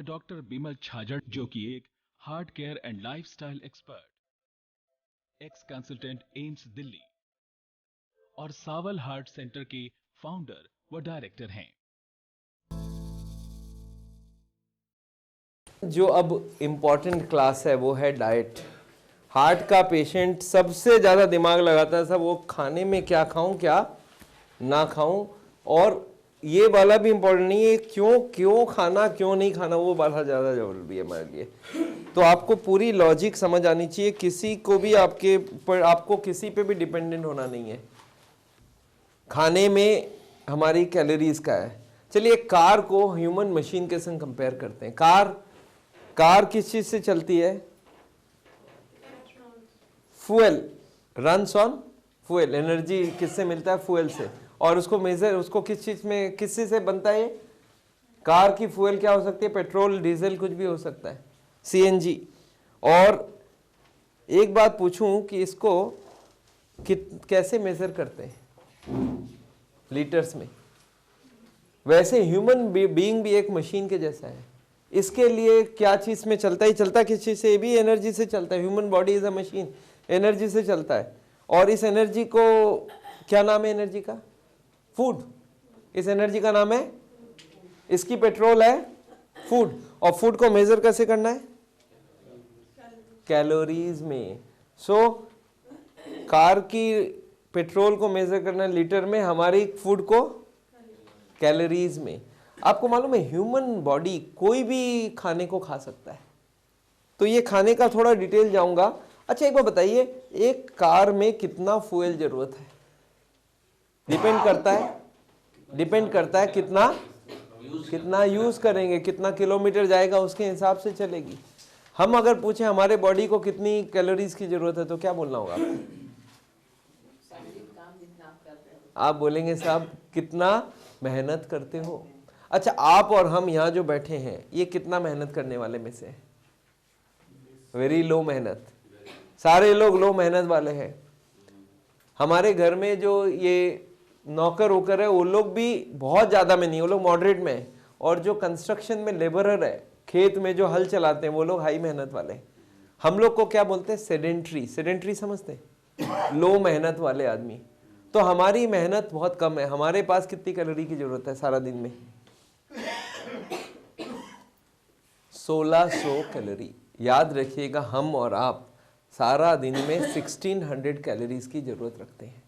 मैं डॉक्टर बिमल छाजड़, जो कि एक heart care and lifestyle expert, x consultant AIIMS Delhi और सावल हार्ट सेंटर के फाउंडर व डायरेक्टर हैं। जो अब इम्पॉर्टेंट क्लास है वो है डाइट। हार्ट का पेशेंट सबसे ज़्यादा दिमाग लगाता है सब वो खाने में क्या खाऊं क्या ना खाऊं, और ये वाला भी इम्पोर्टेंट नहीं है क्यों खाना क्यों नहीं खाना, वो वाला ज़्यादा जरूरी है हमारे लिए। तो आपको पूरी लॉजिक समझ आनी चाहिए, किसी को भी आपको किसी पे भी डिपेंडेंट होना नहीं है। खाने में हमारी कैलोरीज का है। चलिए कार को ह्यूमन मशीन के संग कंपेयर करते हैं। कार किस चीज से चलती है? Fuel, runs on fuel. Energy किससे मिलता है? फ्यूल से। और उसको किस चीज में, किससे से बनता है? कार की फ्यूल क्या हो सकती है? पेट्रोल, डीजल, कुछ भी हो सकता है, सीएनजी। और एक बात पूछूं कि इसको कैसे मेजर करते हैं? लीटर्स में। वैसे ह्यूमन बीइंग भी एक मशीन के जैसा है। इसके लिए क्या चीज में चलता है किस चीज से? ये भी एनर्जी से चलता है। Human body is a machine, energy से चलता है। और इस एनर्जी को क्या नाम है? एनर्जी का फूड। इस एनर्जी का नाम है, इसकी पेट्रोल है फूड। और फूड को मेजर कैसे करना है? कैलोरीज में। सो कार की पेट्रोल को मेजर करना है लीटर में, हमारी फूड को कैलोरीज में। आपको मालूम है ह्यूमन बॉडी कोई भी खाने को खा सकता है। तो ये खाने का थोड़ा डिटेल जाऊंगा। अच्छा एक बार बताइए, एक कार में कितना फ्यूल जरूरत है? डिपेंड करता है कितना यूज करेंगे, कितना किलोमीटर जाएगा, उसके हिसाब से चलेगी। हम अगर पूछे हमारे बॉडी को कितनी कैलोरीज की जरूरत है तो क्या बोलना होगा आपको? आप बोलेंगे साहब कितना मेहनत करते हो। अच्छा आप और हम यहाँ जो बैठे हैं ये कितना मेहनत करने वाले में से? वेरी लो मेहनत। सारे लोग लो मेहनत वाले हैं। हमारे घर में जो ये नौकर वोकर है वो लोग भी बहुत ज़्यादा में नहीं, वो लोग मॉडरेट में है। और जो कंस्ट्रक्शन में लेबरर है, खेत में जो हल चलाते हैं, वो लोग हाई मेहनत वाले। हम लोग को क्या बोलते हैं? सेडेंट्री समझते हैं? लो मेहनत वाले आदमी। तो हमारी मेहनत बहुत कम है। हमारे पास कितनी कैलोरी की जरूरत है सारा दिन में? 1600 कैलोरी। याद रखिएगा, हम और आप सारा दिन में 1600 कैलोरीज की जरूरत रखते हैं।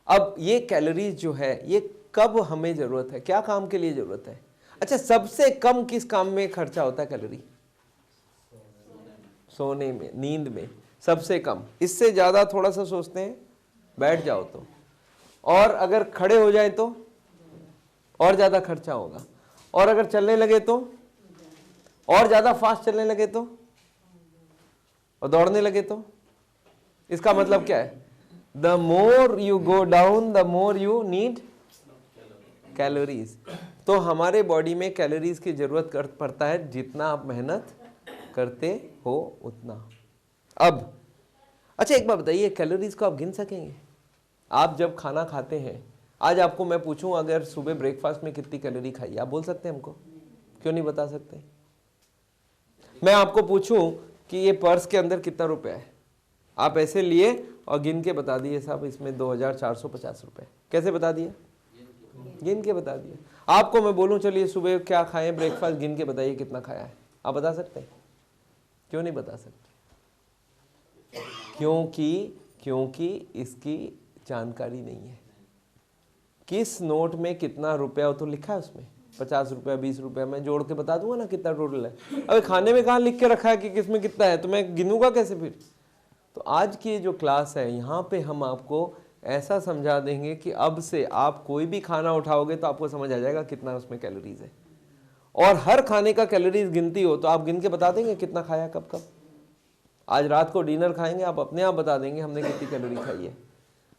अब ये कैलोरीज जो है ये कब हमें जरूरत है, क्या काम के लिए जरूरत है? अच्छा सबसे कम किस काम में खर्चा होता है कैलोरी? सोने में, नींद में सबसे कम। इससे ज्यादा थोड़ा सा सोचते हैं, बैठ जाओ तो, और अगर खड़े हो जाए तो और ज्यादा खर्चा होगा, और अगर चलने लगे तो, और ज्यादा फास्ट चलने लगे तो, और दौड़ने लगे तो। इसका मतलब क्या है? The more you go down the more you need calories. तो हमारे बॉडी में कैलोरीज की जरूरत पड़ता है जितना आप मेहनत करते हो उतना। अब अच्छा एक बार बताइए, कैलोरीज को आप गिन सकेंगे? आप जब खाना खाते हैं, आज आपको मैं पूछूं अगर सुबह ब्रेकफास्ट में कितनी कैलोरी खाई, आप बोल सकते हैं हमको? क्यों नहीं बता सकते? मैं आपको पूछूं कि ये पर्स के अंदर कितना रुपया है, आप ऐसे लिए और गिन के बता दिए साहब इसमें 2450 रुपए। कैसे बता दिया? गिन के बता दिया। आपको मैं बोलूं चलिए सुबह क्या खाएं ब्रेकफास्ट, गिन के बताइए कितना खाया है, आप बता सकते हैं? क्यों नहीं बता सकते? क्योंकि इसकी जानकारी नहीं है। किस नोट में कितना रुपया हो तो लिखा है उसमें, 50 रुपया 20 रुपया, मैं जोड़ के बता दूंगा ना कितना टोटल है। अगर खाने में कहाँ लिख के रखा है कि किसमें कितना है, तो मैं गिनूंगा कैसे फिर? तो आज की जो क्लास है यहाँ पे हम आपको ऐसा समझा देंगे कि अब से आप कोई भी खाना उठाओगे तो आपको समझ आ जाएगा कितना उसमें कैलोरीज है। और हर खाने का कैलोरीज गिनती हो तो आप गिन के बता देंगे कितना खाया कब कब। आज रात को डिनर खाएंगे, आप अपने आप बता देंगे हमने कितनी कैलोरी खाई है।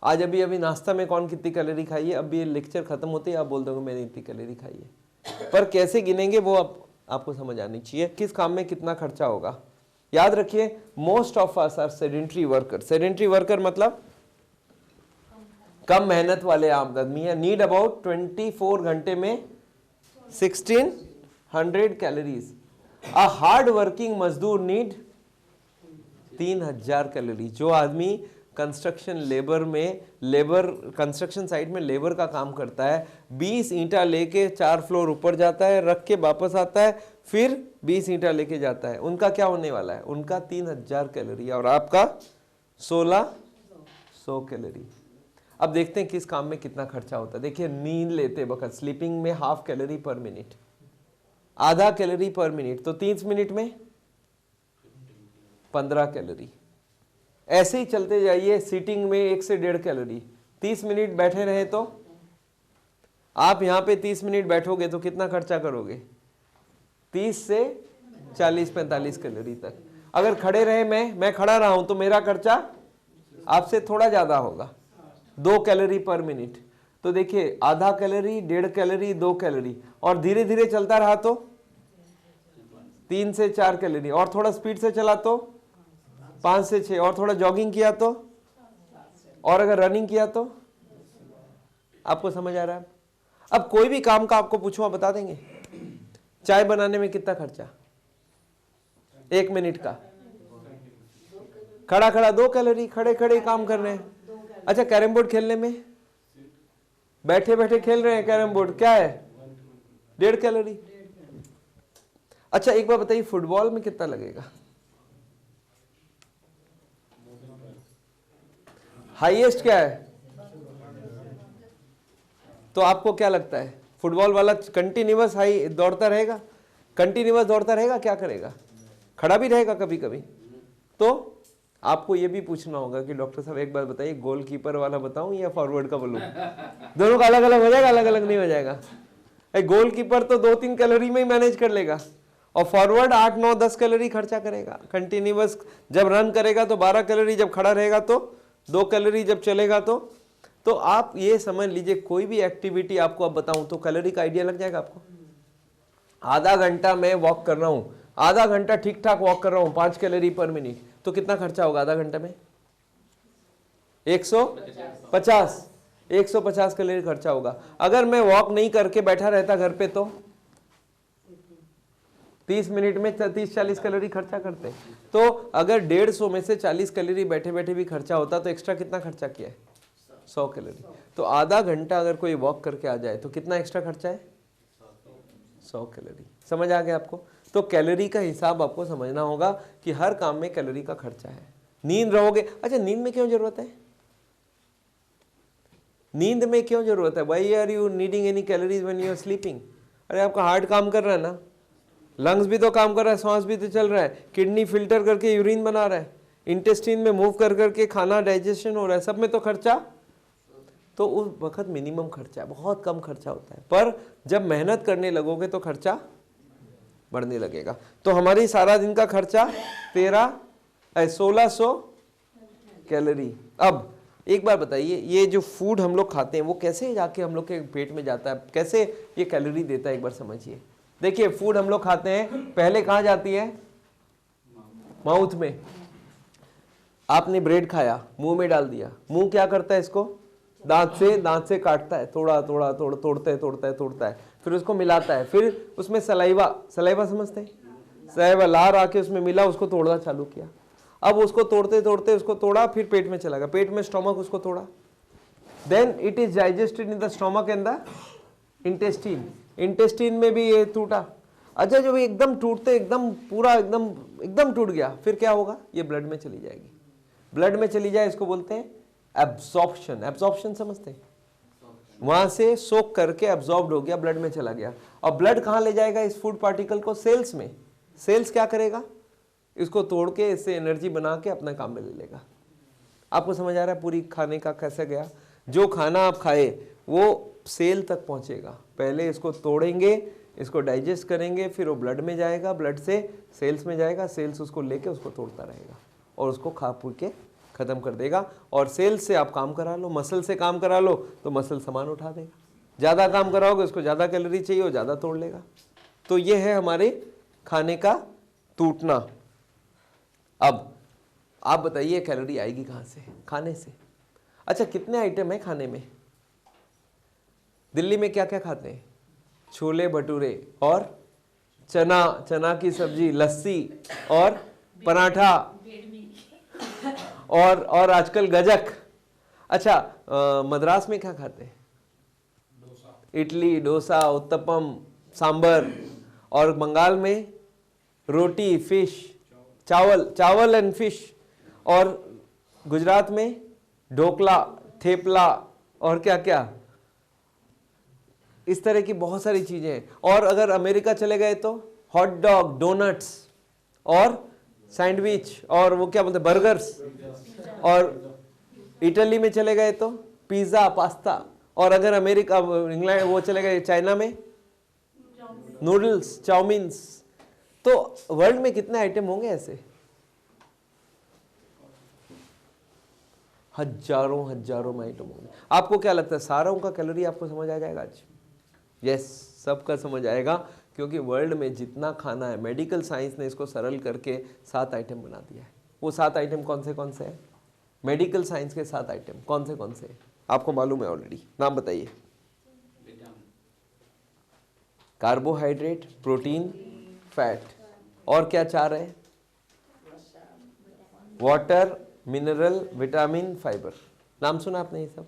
आज अभी नाश्ता में कौन कितनी कैलोरी खाई है, अब ये लेक्चर खत्म होते ही आप बोल दोगे मैंने इतनी कैलोरी खाई है। पर कैसे गिनेंगे वो आपको समझ आनी चाहिए, किस काम में कितना खर्चा होगा। याद रखिए, most of us are sedentary worker. Sedentary worker मतलब कम मेहनत वाले आदमी है। नीड अबाउट 24 घंटे में 1600 कैलोरीज। अ हार्ड वर्किंग मजदूर नीड 3000 कैलोरी। जो आदमी कंस्ट्रक्शन लेबर में कंस्ट्रक्शन साइट में लेबर का काम करता है, 20 ईंटा लेके 4 फ्लोर ऊपर जाता है, रख के वापस आता है, फिर 20 ईंटा लेके जाता है, उनका क्या होने वाला है? उनका 3000 कैलोरी और आपका 1600 कैलोरी। अब देखते हैं किस काम में कितना खर्चा होता है। देखिए, नींद लेते वक्त स्लीपिंग में हाफ कैलोरी पर मिनट, आधा कैलोरी पर मिनट, तो 30 मिनट में 15 कैलोरी। ऐसे ही चलते जाइए, सीटिंग में 1 से 1.5 कैलोरी। 30 मिनट बैठे रहे तो आप यहाँ पे 30 मिनट बैठोगे तो कितना खर्चा करोगे? 30 से 40-45 कैलोरी तक। अगर खड़े रहे, मैं खड़ा रहा हूं तो मेरा खर्चा आपसे थोड़ा ज्यादा होगा, 2 कैलोरी पर मिनट। तो देखिए, आधा कैलोरी, 1.5 कैलोरी, 2 कैलोरी, और धीरे धीरे चलता रहा तो 3 से 4 कैलोरी, और थोड़ा स्पीड से चला तो 5 से 6, और थोड़ा जॉगिंग किया तो, और अगर रनिंग किया तो। आपको समझ आ रहा है? अब कोई भी काम का आपको पूछूं, आप बता देंगे? चाय बनाने में कितना खर्चा? 1 मिनट का खड़ा खड़ा 2 कैलोरी, खड़े खड़े काम कर रहे हैं। अच्छा, कैरम बोर्ड खेलने में बैठे बैठे खेल रहे हैं कैरम बोर्ड, क्या है? 1.5 कैलोरी। अच्छा, एक बार बताइए, फुटबॉल में कितना लगेगा? हाईएस्ट क्या है? तो आपको क्या लगता है, फुटबॉल वाला कंटिन्यूअस हाई दौड़ता रहेगा? कंटिन्यूअस दौड़ता रहेगा, क्या करेगा? खड़ा भी रहेगा कभी कभी। तो आपको ये भी पूछना होगा कि डॉक्टर साहब एक बार बताइए, गोलकीपर वाला बताऊं या फॉरवर्ड का बोलूं? दोनों का अलग अलग हो जाएगा? अलग अलग नहीं हो जाएगा। गोलकीपर तो 2-3 कैलोरी में ही मैनेज कर लेगा, और फॉरवर्ड 8-9-10 कैलोरी खर्चा करेगा। कंटिन्यूअस जब रन करेगा तो 12 कैलोरी, जब खड़ा रहेगा तो 2 कैलोरी, जब चलेगा तो आप ये समझ लीजिए, कोई भी एक्टिविटी आपको अब बताऊं तो कैलोरी का आइडिया लग जाएगा आपको। आधा घंटा मैं वॉक कर रहा हूं, आधा घंटा ठीक ठाक वॉक कर रहा हूं, 5 कैलोरी पर मिनट, तो कितना खर्चा होगा आधा घंटा में? 150 कैलोरी खर्चा होगा। अगर मैं वॉक नहीं करके बैठा रहता घर पे तो 30 मिनट में 30-40 कैलोरी खर्चा करते। तो अगर 150 में से 40 कैलोरी बैठे बैठे भी खर्चा होता तो एक्स्ट्रा कितना खर्चा किया है? 100 कैलोरी। तो आधा घंटा अगर कोई वॉक करके आ जाए तो कितना एक्स्ट्रा खर्चा है? 100 कैलोरी। समझ आ गया आपको? तो कैलोरी का हिसाब आपको समझना होगा कि हर काम में कैलोरी का खर्चा है। नींद रहोगे, अच्छा नींद में क्यों जरूरत है? नींद में क्यों जरूरत है? Why are you needing any calories when you are sleeping? अरे आपका हार्ट काम कर रहा है ना, लंग्स भी तो काम कर रहा है, सांस भी तो चल रहा है, किडनी फिल्टर करके यूरिन बना रहा है, इंटेस्टाइन में मूव कर करके खाना डाइजेशन हो रहा है, सब में तो खर्चा। तो उस वक्त मिनिमम खर्चा है, बहुत कम खर्चा होता है, पर जब मेहनत करने लगोगे तो खर्चा बढ़ने लगेगा। तो हमारी सारा दिन का खर्चा 1600 कैलोरी। अब एक बार बताइए, ये जो फूड हम लोग खाते हैं वो कैसे जाके हम लोग के पेट में जाता है, कैसे ये कैलोरी देता है, एक बार समझिए। देखिए, फूड हम लोग खाते हैं, पहले कहाँ जाती है? माउथ में। आपने ब्रेड खाया, मुंह में डाल दिया, मुंह क्या करता है? इसको दांत से काटता है, तोड़ता है, फिर उसको मिलाता है, फिर उसमें सलाइवा समझते हैं, सलाइवा लार आके उसमें मिला, उसको तोड़ना चालू किया। अब उसको तोड़ते उसको तोड़ा, फिर पेट में चला गया, पेट में स्टोमक उसको तोड़ा, then it is digested in the stomach and the intestine में भी ये टूटा। अच्छा, जब एकदम टूटते, एकदम पूरा एकदम टूट गया, फिर क्या होगा? ये ब्लड में चली जाएगी। ब्लड में चली जाए इसको बोलते हैं एब्जॉर्प्शन समझते हैं? वहां से सोक करके एब्जॉर्ब्ड हो गया, ब्लड में चला गया। और ब्लड कहां ले जाएगा इस फूड पार्टिकल को? सेल्स में। सेल्स क्या करेगा? इसको तोड़ के इससे एनर्जी बना के अपना काम में ले लेगा। आपको समझ आ रहा है पूरी खाने का कैसे गया? जो खाना आप खाए वो सेल तक पहुंचेगा, पहले इसको तोड़ेंगे, इसको डाइजेस्ट करेंगे, फिर वो ब्लड में जाएगा, ब्लड से सेल्स में जाएगा, सेल्स उसको लेके उसको तोड़ता रहेगा और उसको खा पू के खत्म कर देगा। और सेल्स से आप काम करा लो, मसल से काम करा लो तो मसल सामान उठा देगा, ज़्यादा काम कराओगे उसको ज़्यादा कैलोरी चाहिए, वो ज़्यादा तोड़ लेगा। तो ये है हमारे खाने का टूटना। अब आप बताइए, कैलोरी आएगी कहाँ से? खाने से। अच्छा, कितने आइटम है खाने में? दिल्ली में क्या क्या खाते हैं? छोले भटूरे और चना, चना की सब्जी, लस्सी और पराठा और आजकल गजक। अच्छा, मद्रास में क्या खाते हैं? इडली, डोसा, उत्तपम, सांबर। और बंगाल में रोटी, फिश, चावल एंड फिश। और गुजरात में ढोकला, थेपला और क्या क्या, इस तरह की बहुत सारी चीजें हैं। और अगर अमेरिका चले गए तो हॉट डॉग, डोनट्स और सैंडविच और वो क्या बोलते हैं, बर्गर्स। और इटली में चले गए तो पिज्जा, पास्ता। और अगर अमेरिका, इंग्लैंड, वो चले गए चाइना में नूडल्स, चाउमीन्स। तो वर्ल्ड में कितने आइटम होंगे ऐसे? हजारों हजारों आइटम होंगे। आपको क्या लगता है सारों का कैलोरी आपको समझ आ जाएगा आज? यस, सबका समझ आएगा, क्योंकि वर्ल्ड में जितना खाना है, मेडिकल साइंस ने इसको सरल करके 7 आइटम बना दिया है। वो 7 आइटम कौन से हैं? मेडिकल साइंस के 7 आइटम कौन से हैं? आपको मालूम है ऑलरेडी, नाम बताइए। कार्बोहाइड्रेट, प्रोटीन, फैट, और क्या 4 है? Water, mineral, vitamin, fibre. नाम सुना आपने ये सब?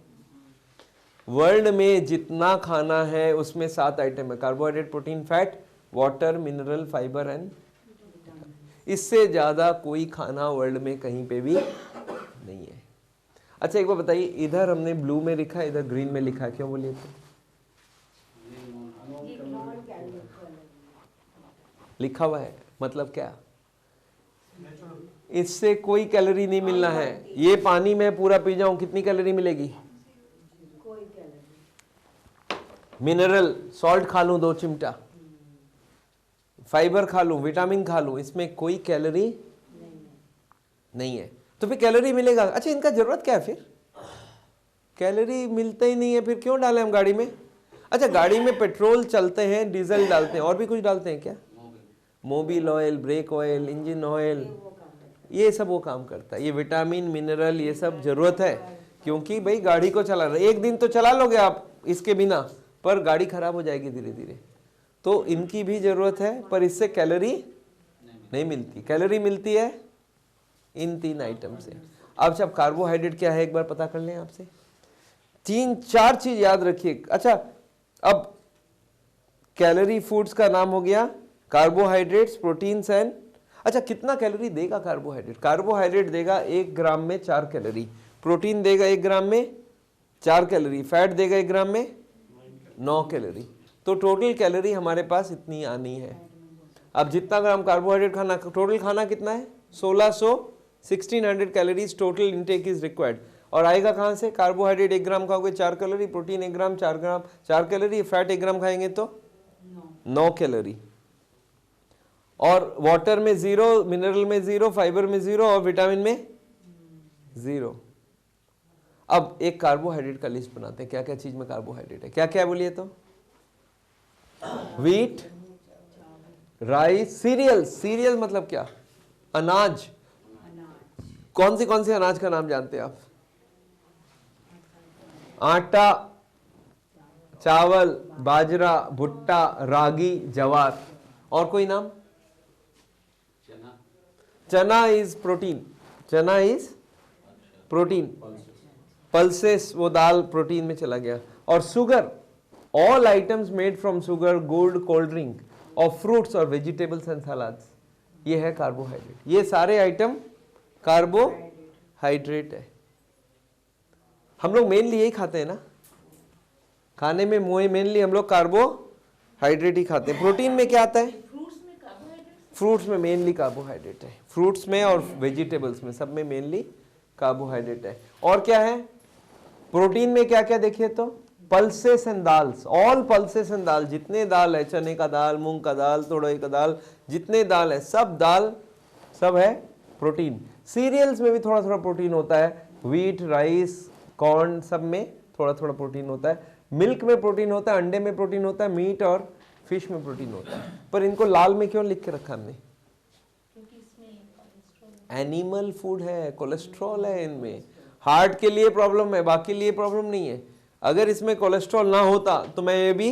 वर्ल्ड में जितना खाना है उसमें 7 आइटम है, carbohydrate, protein, fat, water, mineral, fibre and. इससे ज्यादा कोई खाना वर्ल्ड में कहीं पे भी नहीं है। अच्छा, एक बार बताइए, इधर हमने ब्लू में लिखा है, इधर ग्रीन में लिखा है, क्यों बोलिए? तो लिखा हुआ है मतलब क्या? इससे कोई कैलोरी नहीं मिलना है। ये पानी में पूरा पी जाऊं, कितनी कैलोरी मिलेगी? मिनरल सॉल्ट खा लूं 2 चिमटा, फाइबर खा लूं, विटामिन खा लूं, इसमें कोई कैलोरी नहीं है। तो फिर कैलोरी मिलेगा? अच्छा, इनका जरूरत क्या है फिर? कैलोरी मिलता ही नहीं है, फिर क्यों डालें हम गाड़ी में? अच्छा, गाड़ी में पेट्रोल चलते हैं, डीजल डालते हैं, और भी कुछ डालते हैं क्या? Mobil oil, brake oil, engine oil, ये सब वो काम करता है। ये विटामिन, मिनरल, ये सब जरूरत है, क्योंकि भाई गाड़ी को चला रहे, एक दिन तो चला लोगे आप इसके बिना, पर गाड़ी खराब हो जाएगी धीरे धीरे। तो इनकी भी जरूरत है, पर इससे कैलोरी नहीं मिलती। कैलोरी मिलती है इन 3 आइटम से। अब जब कार्बोहाइड्रेट क्या है एक बार पता कर लें आपसे। 3-4 चीज याद रखिए। अच्छा, अब कैलोरी फूड्स का नाम हो गया कार्बोहाइड्रेट्स, प्रोटीन्स एंड। अच्छा, कितना कैलोरी देगा कार्बोहाइड्रेट? कार्बोहाइड्रेट देगा 1 ग्राम में 4 कैलोरी, प्रोटीन देगा 1 ग्राम में 4 कैलोरी, फैट देगा 1 ग्राम में 9 कैलोरी। तो टोटल कैलोरी हमारे पास इतनी आनी है। अब जितना ग्राम कार्बोहाइड्रेट खाना, टोटल खाना कितना है? 1600 calories total intake is required. और आएगा कहां से? कार्बोहाइड्रेट 1 ग्राम खाओगे 4 कैलोरी, प्रोटीन 1 ग्राम 4 कैलोरी, फैट 1 ग्राम खाएंगे तो 9 कैलोरी। और वाटर में 0, मिनरल में 0, फाइबर में 0 और विटामिन में 0। अब एक कार्बोहाइड्रेट का लिस्ट बनाते हैं, क्या क्या चीज में कार्बोहाइड्रेट है, क्या क्या बोलिए तो? व्हीट, राइस, सीरियल मतलब क्या? अनाज। कौन से अनाज का नाम जानते हैं आप? आटा, चावल, बाजरा, भुट्टा, रागी, ज्वार। और कोई नाम? चना इज प्रोटीन, चना इज प्रोटीन। पल्सेस, वो दाल प्रोटीन में चला गया। और sugar, all items made from sugar, गुड़, कोल्ड ड्रिंक और फ्रूट्स और वेजिटेबल्स एंड सलाड्स, ये है कार्बोहाइड्रेट। ये सारे आइटम कार्बोहाइड्रेट है। हम लोग मेनली यही खाते हैं ना खाने में, मेनली हम लोग कार्बोहाइड्रेट ही खाते हैं। प्रोटीन में क्या आता है? फ्रूट्स में मेनली कार्बोहाइड्रेट है, फ्रूट्स में और वेजिटेबल्स में, सब में मेनली कार्बोहाइड्रेट है। और क्या है प्रोटीन में? क्या क्या देखिए तो? Pulses and dals, all pulses and dal, जितने दाल है, चने का दाल, मूंग का दाल, तुरई का दाल, जितने दाल है सब दाल, सब है प्रोटीन। सीरियल्स में भी थोड़ा थोड़ा प्रोटीन होता है, व्हीट, राइस, कॉर्न, सब में थोड़ा थोड़ा प्रोटीन होता है। मिल्क में प्रोटीन होता है, अंडे में प्रोटीन होता है, मीट और फिश में प्रोटीन होता है। पर इनको लाल में क्यों लिख के रखा हमने? एनिमल फूड है, कोलेस्ट्रॉल है इनमें। हार्ट के लिए प्रॉब्लम है, बाकी लिए प्रॉब्लम नहीं है। अगर इसमें कोलेस्ट्रॉल ना होता तो मैं ये भी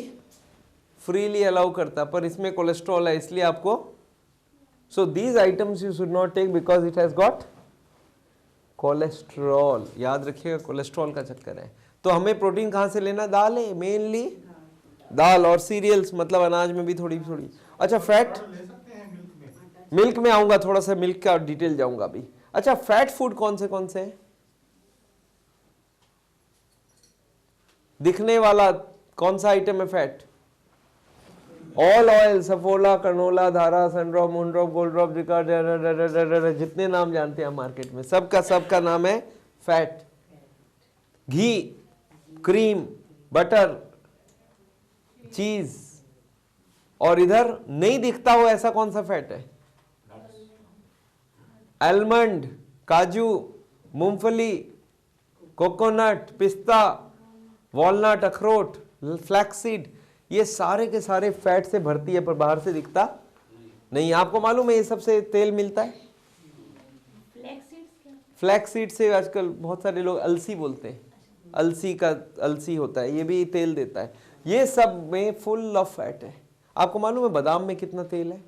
फ्रीली अलाउ करता, पर इसमें कोलेस्ट्रॉल है इसलिए आपको, so these items you should not take because it has got cholesterol. याद रखिएगा कोलेस्ट्रॉल का चक्कर है। तो हमें प्रोटीन कहाँ से लेना? दाल है मेनली, दाल और सीरियल्स, मतलब अनाज में भी थोड़ी थोड़ी। अच्छा फैट, मिल्क में आऊंगा, थोड़ा सा मिल्क का डिटेल जाऊंगा अभी। अच्छा फैट फूड कौन से हैं? दिखने वाला कौन सा आइटम है fat? All oil, Saffola, canola, धारा, सनड्रॉप, मूनड्रॉप, गोल्ड ड्रॉप, जितने नाम जानते हैं मार्केट में, सबका नाम है फैट। घी, क्रीम, बटर, चीज, और इधर नहीं दिखता हो ऐसा कौन सा फैट है? आलमंड, काजू, मूंगफली, कोकोनट, पिस्ता, वॉलनट, अखरोट, फ्लैक्सीड, ये सारे के सारे फैट से भरती है पर बाहर से दिखता नहीं। आपको मालूम है ये सबसे तेल मिलता है? फ्लैक्सीड से आजकल बहुत सारे लोग अलसी बोलते हैं, अलसी का अलसी होता है, ये भी तेल देता है। ये सब में फुल ऑफ फैट है। आपको मालूम है बादाम में कितना तेल है?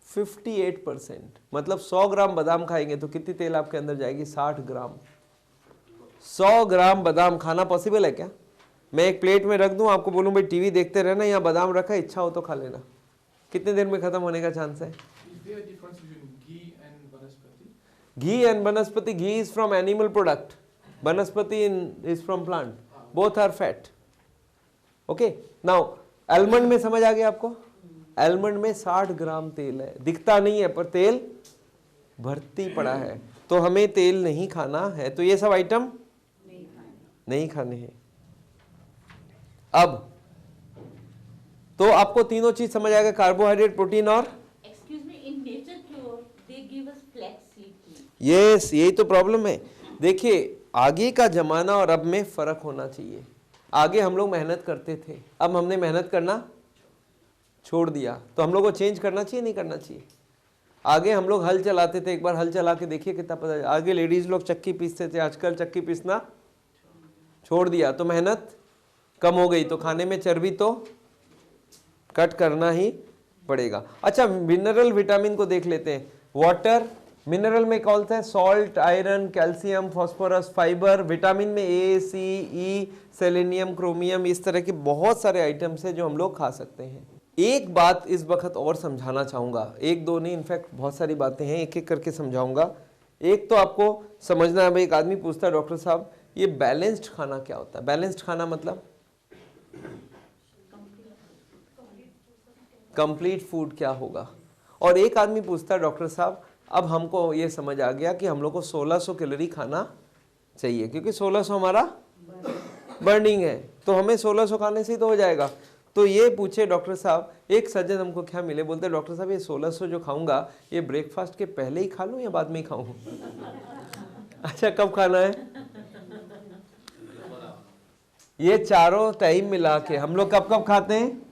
58%। मतलब 100 ग्राम बादाम खाएंगे तो कितनी तेल आपके अंदर जाएगी? 60 ग्राम। 100 ग्राम बादाम खाना पॉसिबल है क्या? मैं एक प्लेट में रख दूं, आपको बोलूं भाई टीवी देखते रहना, यहाँ बादाम रखा, इच्छा हो तो खा लेना, कितने देर में खत्म होने का चांस है? Ghee and vanaspati, ghee is from animal product, vanaspati is from plant, both are fat. Okay, now almond में समझ आ गया आपको? आलमंड में 60 ग्राम तेल है, दिखता नहीं है पर तेल भर्ती पड़ा है। तो हमें तेल नहीं खाना है, तो ये सब आइटम नहीं खाने हैं। अब तो आपको तीनों चीज समझ आएगा, कार्बोहाइड्रेट, प्रोटीन और यस, यही तो प्रॉब्लम है। देखिए आगे का जमाना और अब में फर्क होना चाहिए। आगे हम लोग मेहनत करते थे, अब हमने मेहनत करना छोड़ दिया, तो हम लोग को चेंज करना चाहिए नहीं करना चाहिए? आगे हम लोग हल चलाते थे, एक बार हल चला के देखिए कितना पता। आगे लेडीज लोग चक्की पीसते थे, आजकल चक्की पीसना छोड़ दिया, तो मेहनत कम हो गई, तो खाने में चर्बी तो कट करना ही पड़ेगा। अच्छा मिनरल विटामिन को देख लेते हैं। वाटर, मिनरल में कौन सा है? Salt, iron, calcium, phosphorus, fibre. Vitamin में ए, सी, ई, सेलेनियम, क्रोमियम, इस तरह के बहुत सारे आइटम्स हैं जो हम लोग खा सकते हैं। एक बात इस वक्त और समझाना चाहूंगा, एक दो नहीं, इनफैक्ट बहुत सारी बातें हैं, एक एक करके समझाऊंगा। एक तो आपको समझना है भाई, एक आदमी पूछता है डॉक्टर साहब ये बैलेंस्ड खाना क्या होता है? बैलेंस्ड खाना मतलब कंप्लीट फूड क्या होगा? और एक आदमी पूछता है डॉक्टर साहब अब हमको ये समझ आ गया कि हम लोग को 1600 कैलोरी खाना चाहिए, क्योंकि 1600 हमारा बर्निंग है, तो हमें 1600 खाने से ही तो हो जाएगा। तो ये पूछे डॉक्टर साहब, एक सज्जन हमको क्या मिले, बोलते डॉक्टर साहब ये 1600 जो खाऊंगा ये ब्रेकफास्ट के पहले ही खा लूं या बाद में ही खाऊं? अच्छा कब खाना है? ये चारों टाइम मिला के हम लोग कब कब खाते हैं?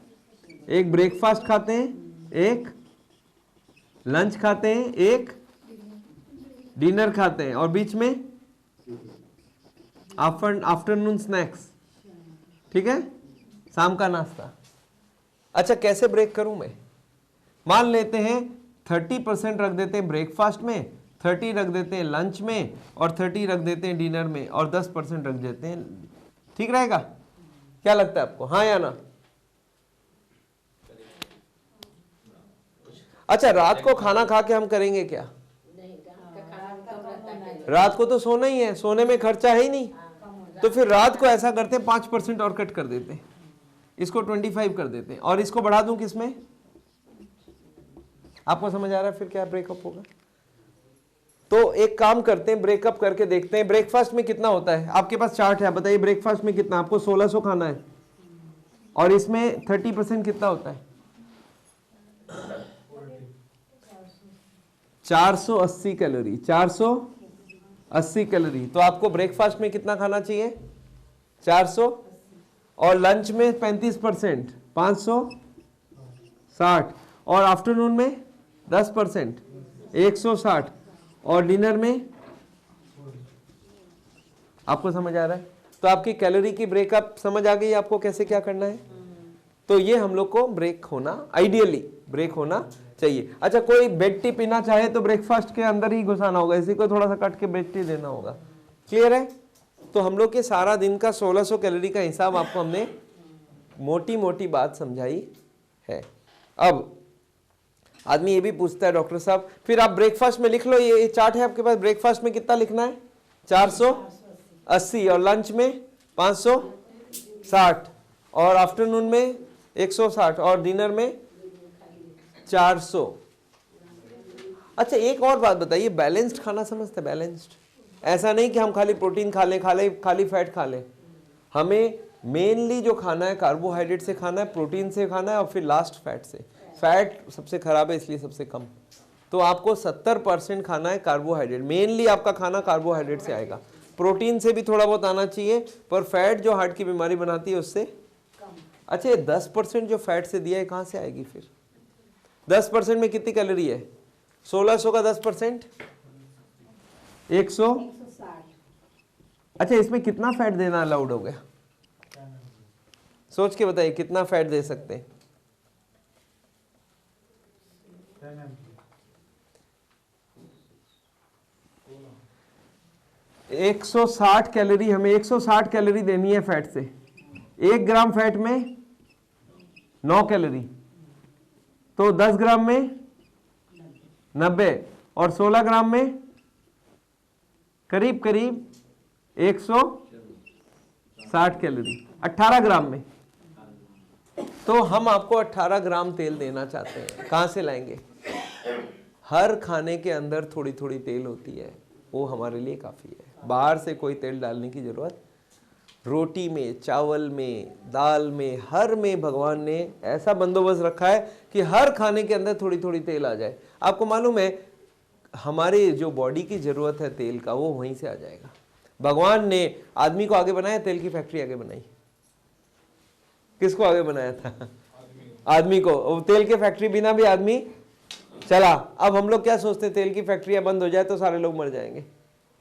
एक ब्रेकफास्ट खाते हैं, एक लंच खाते हैं, एक डिनर खाते हैं, और बीच में आफ्टरनून स्नैक्स, ठीक है, शाम का नाश्ता। अच्छा कैसे ब्रेक करूं मैं? मान लेते हैं 30% रख देते हैं ब्रेकफास्ट में, 30 रख देते हैं लंच में, और 30 रख देते हैं डिनर में, और 10% रख देते हैं। ठीक रहेगा? क्या लगता है आपको, हाँ या ना? अच्छा रात को खाना खा के हम करेंगे क्या? रात को तो सोना ही है, सोने में खर्चा है ही नहीं, तो फिर रात को ऐसा करते हैं 5% और कट कर देते हैं, इसको 25 कर देते हैं, और इसको बढ़ा दूं किसमें? आपको समझ आ रहा है फिर क्या ब्रेकअप होगा? तो एक काम करते हैं, ब्रेकअप करके देखते हैं। ब्रेकफास्ट में कितना होता है? आपके पास चार्ट है, बताइए ब्रेकफास्ट में कितना? आपको 1600 खाना है, और इसमें 30% कितना होता है? 480 कैलोरी। 480 कैलोरी। तो आपको ब्रेकफास्ट में कितना खाना चाहिए? 400, और लंच में 35%, 560, और आफ्टरनून में 10%, 160, और डिनर में, आपको समझ आ रहा है? तो आपकी कैलोरी की ब्रेकअप समझ आ गई आपको कैसे क्या करना है? तो ये हम लोग को ब्रेक होना, आइडियली ब्रेक होना चाहिए। अच्छा, कोई बेड टी पीना चाहे तो ब्रेकफास्ट के अंदर ही घुसाना होगा, इसी को थोड़ा सा कट के बेड टी देना होगा। क्लियर है? तो हम लोग के सारा दिन का 1600 कैलोरी का हिसाब आपको हमने मोटी मोटी बात समझाई है। अब आदमी ये भी पूछता है डॉक्टर साहब फिर आप ब्रेकफास्ट में लिख लो, ये चार्ट है आपके पास, ब्रेकफास्ट में कितना लिखना है? 480 और लंच में 560 और आफ्टरनून में 160 और डिनर में 400। अच्छा एक और बात बताइए, बैलेंस्ड खाना समझते हैं? बैलेंस्ड ऐसा नहीं कि हम खाली प्रोटीन खा लें, खाली फैट खा लें। हमें मेनली जो खाना है कार्बोहाइड्रेट से खाना है, प्रोटीन से खाना है और फिर लास्ट फैट से। फैट सबसे खराब है इसलिए सबसे कम। तो आपको 70% खाना है कार्बोहाइड्रेट, मेनली आपका खाना कार्बोहाइड्रेट से आएगा। प्रोटीन से भी थोड़ा बहुत आना चाहिए, पर फैट जो हार्ट की बीमारी बनाती है उससे अच्छा। ये 10% जो फैट से दिया है कहाँ से आएगी फिर? 10% में कितनी कैलोरी है? 1600 का 10% 160। अच्छा इसमें कितना फैट देना अलाउड हो गया? सोच के बताइए कितना फैट दे सकते हैं? 160 कैलोरी, हमें 160 कैलोरी देनी है फैट से। 1 ग्राम फैट में 9 कैलोरी, तो 10 ग्राम में 90 और 16 ग्राम में करीब करीब 160 कैलोरी, 18 ग्राम में। तो हम आपको 18 ग्राम तेल देना चाहते हैं। कहाँ से लाएंगे? हर खाने के अंदर थोड़ी थोड़ी तेल होती है, वो हमारे लिए काफ़ी है। बाहर से कोई तेल डालने की ज़रूरत, रोटी में, चावल में, दाल में, हर में भगवान ने ऐसा बंदोबस्त रखा है कि हर खाने के अंदर थोड़ी थोड़ी तेल आ जाए। आपको मालूम है हमारे जो बॉडी की ज़रूरत है तेल का, वो वहीं से आ जाएगा। भगवान ने आदमी को आगे बनाया, तेल की फैक्ट्री आगे बनाई। किसको आगे बनाया था? आदमी को। तेल की फैक्ट्री बिना भी आदमी चला। अब हम लोग क्या सोचते हैं, तेल की फैक्ट्रियां बंद हो जाए तो सारे लोग मर जाएंगे।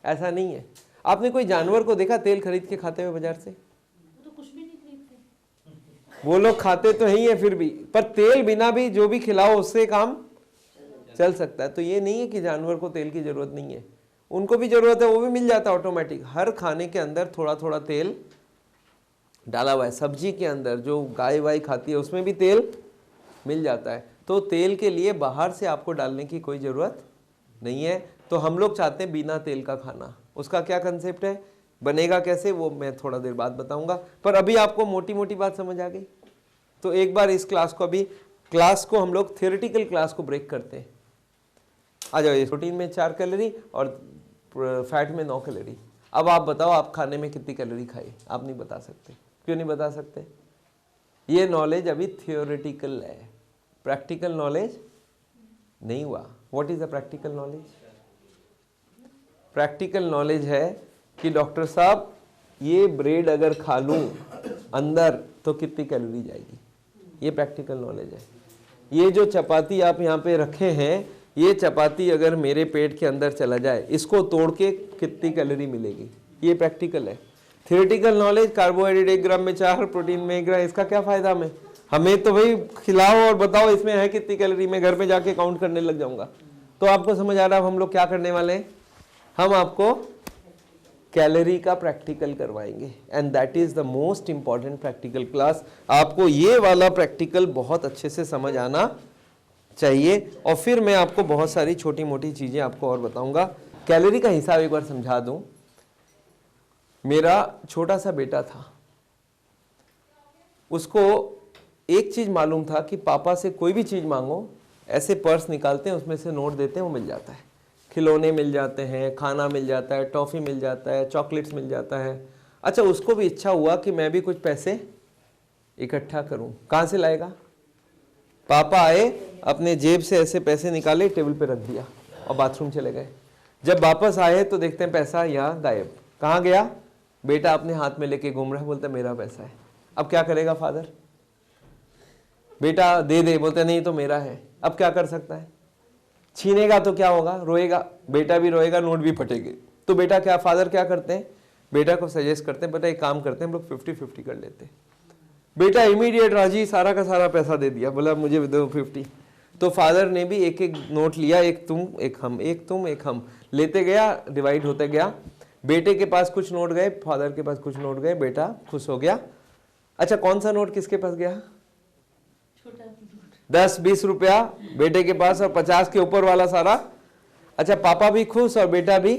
ऐसा नहीं है। आपने कोई जानवर को देखा तेल खरीद के खाते हुए बाजार से? तो कुछ भी नहीं खरीदते। वो लोग खाते तो ही है फिर भी, पर तेल बिना भी जो भी खिलाओ उससे काम चल सकता है। तो ये नहीं है कि जानवर को तेल की जरूरत नहीं है, उनको भी जरूरत है, वो भी मिल जाता है ऑटोमेटिक। हर खाने के अंदर थोड़ा थोड़ा तेल डाला हुआ है। सब्जी के अंदर जो गाय वाय खाती है उसमें भी तेल मिल जाता है। तो तेल के लिए बाहर से आपको डालने की कोई ज़रूरत नहीं है। तो हम लोग चाहते हैं बिना तेल का खाना। उसका क्या कंसेप्ट है, बनेगा कैसे, वो मैं थोड़ा देर बाद बताऊंगा। पर अभी आपको मोटी मोटी बात समझ आ गई? तो एक बार इस क्लास को, अभी क्लास को हम लोग थियोरेटिकल क्लास को ब्रेक करते हैं। आ जाओ। प्रोटीन में 4 कैलोरी और फैट में 9 कैलोरी। अब आप बताओ आप खाने में कितनी कैलोरी खाई? आप नहीं बता सकते। क्यों नहीं बता सकते? ये नॉलेज अभी थियोरेटिकल है, प्रैक्टिकल नॉलेज नहीं हुआ। What is the practical knowledge? Practical knowledge है कि डॉक्टर साहब ये ब्रेड अगर खा लूं अंदर तो कितनी कैलोरी जाएगी। ये प्रैक्टिकल नॉलेज है। ये जो चपाती आप यहाँ पे रखे हैं, ये चपाती अगर मेरे पेट के अंदर चला जाए, इसको तोड़ के कितनी कैलोरी मिलेगी, ये प्रैक्टिकल है। थियोरेटिकल नॉलेज, कार्बोहाइड्रेट 1 ग्राम में 4, प्रोटीन में 1 ग्राम, इसका क्या फायदा हमें? हमें तो भाई खिलाओ और बताओ इसमें है कितनी कैलोरी, मैं घर पे जाके काउंट करने लग जाऊंगा। तो आपको समझ आ रहा है हम लोग क्या करने वाले हैं? हम आपको कैलोरी का प्रैक्टिकल करवाएंगे, and that is the most important practical class. आपको ये वाला प्रैक्टिकल बहुत अच्छे से समझ आना चाहिए, और फिर मैं आपको बहुत सारी छोटी मोटी चीजें आपको और बताऊंगा। कैलोरी का हिसाब एक बार समझा दूं। मेरा छोटा सा बेटा था, उसको एक चीज मालूम था कि पापा से कोई भी चीज मांगो, ऐसे पर्स निकालते हैं, उसमें से नोट देते हैं, वो मिल जाता है। खिलौने मिल जाते हैं, खाना मिल जाता है, टॉफी मिल जाता है, चॉकलेट्स मिल जाता है। अच्छा, उसको भी इच्छा हुआ कि मैं भी कुछ पैसे इकट्ठा करूं। कहाँ से लाएगा? पापा आए, अपने जेब से ऐसे पैसे निकाले, टेबल पे रख दिया और बाथरूम चले गए। जब वापस आए तो देखते हैं पैसा यहाँ गायब। कहाँ गया? बेटा अपने हाथ में लेके घूम रहा है, बोलता मेरा पैसा है। अब क्या करेगा फादर? बेटा दे दे, बोलते नहीं तो मेरा है। अब क्या कर सकता है? छीनेगा तो क्या होगा? रोएगा, बेटा भी रोएगा, नोट भी फटेंगे। तो बेटा क्या, फादर क्या करते हैं? बेटा को सजेस्ट करते हैं, बेटा एक काम करते हैं, हम लोग 50-50 कर लेते हैं। बेटा इमीडिएट राजी सारा का सारा पैसा दे दिया, बोला मुझे दो 50। तो फादर ने भी एक एक नोट लिया, एक तुम एक हम, एक तुम एक हम, लेते गया, डिवाइड होते गया। बेटे के पास कुछ नोट गए, फादर के पास कुछ नोट गए, बेटा खुश हो गया। अच्छा कौन सा नोट किसके पास गया? 10-20 रुपया बेटे के पास और 50 के ऊपर वाला सारा। अच्छा पापा भी खुश और बेटा भी।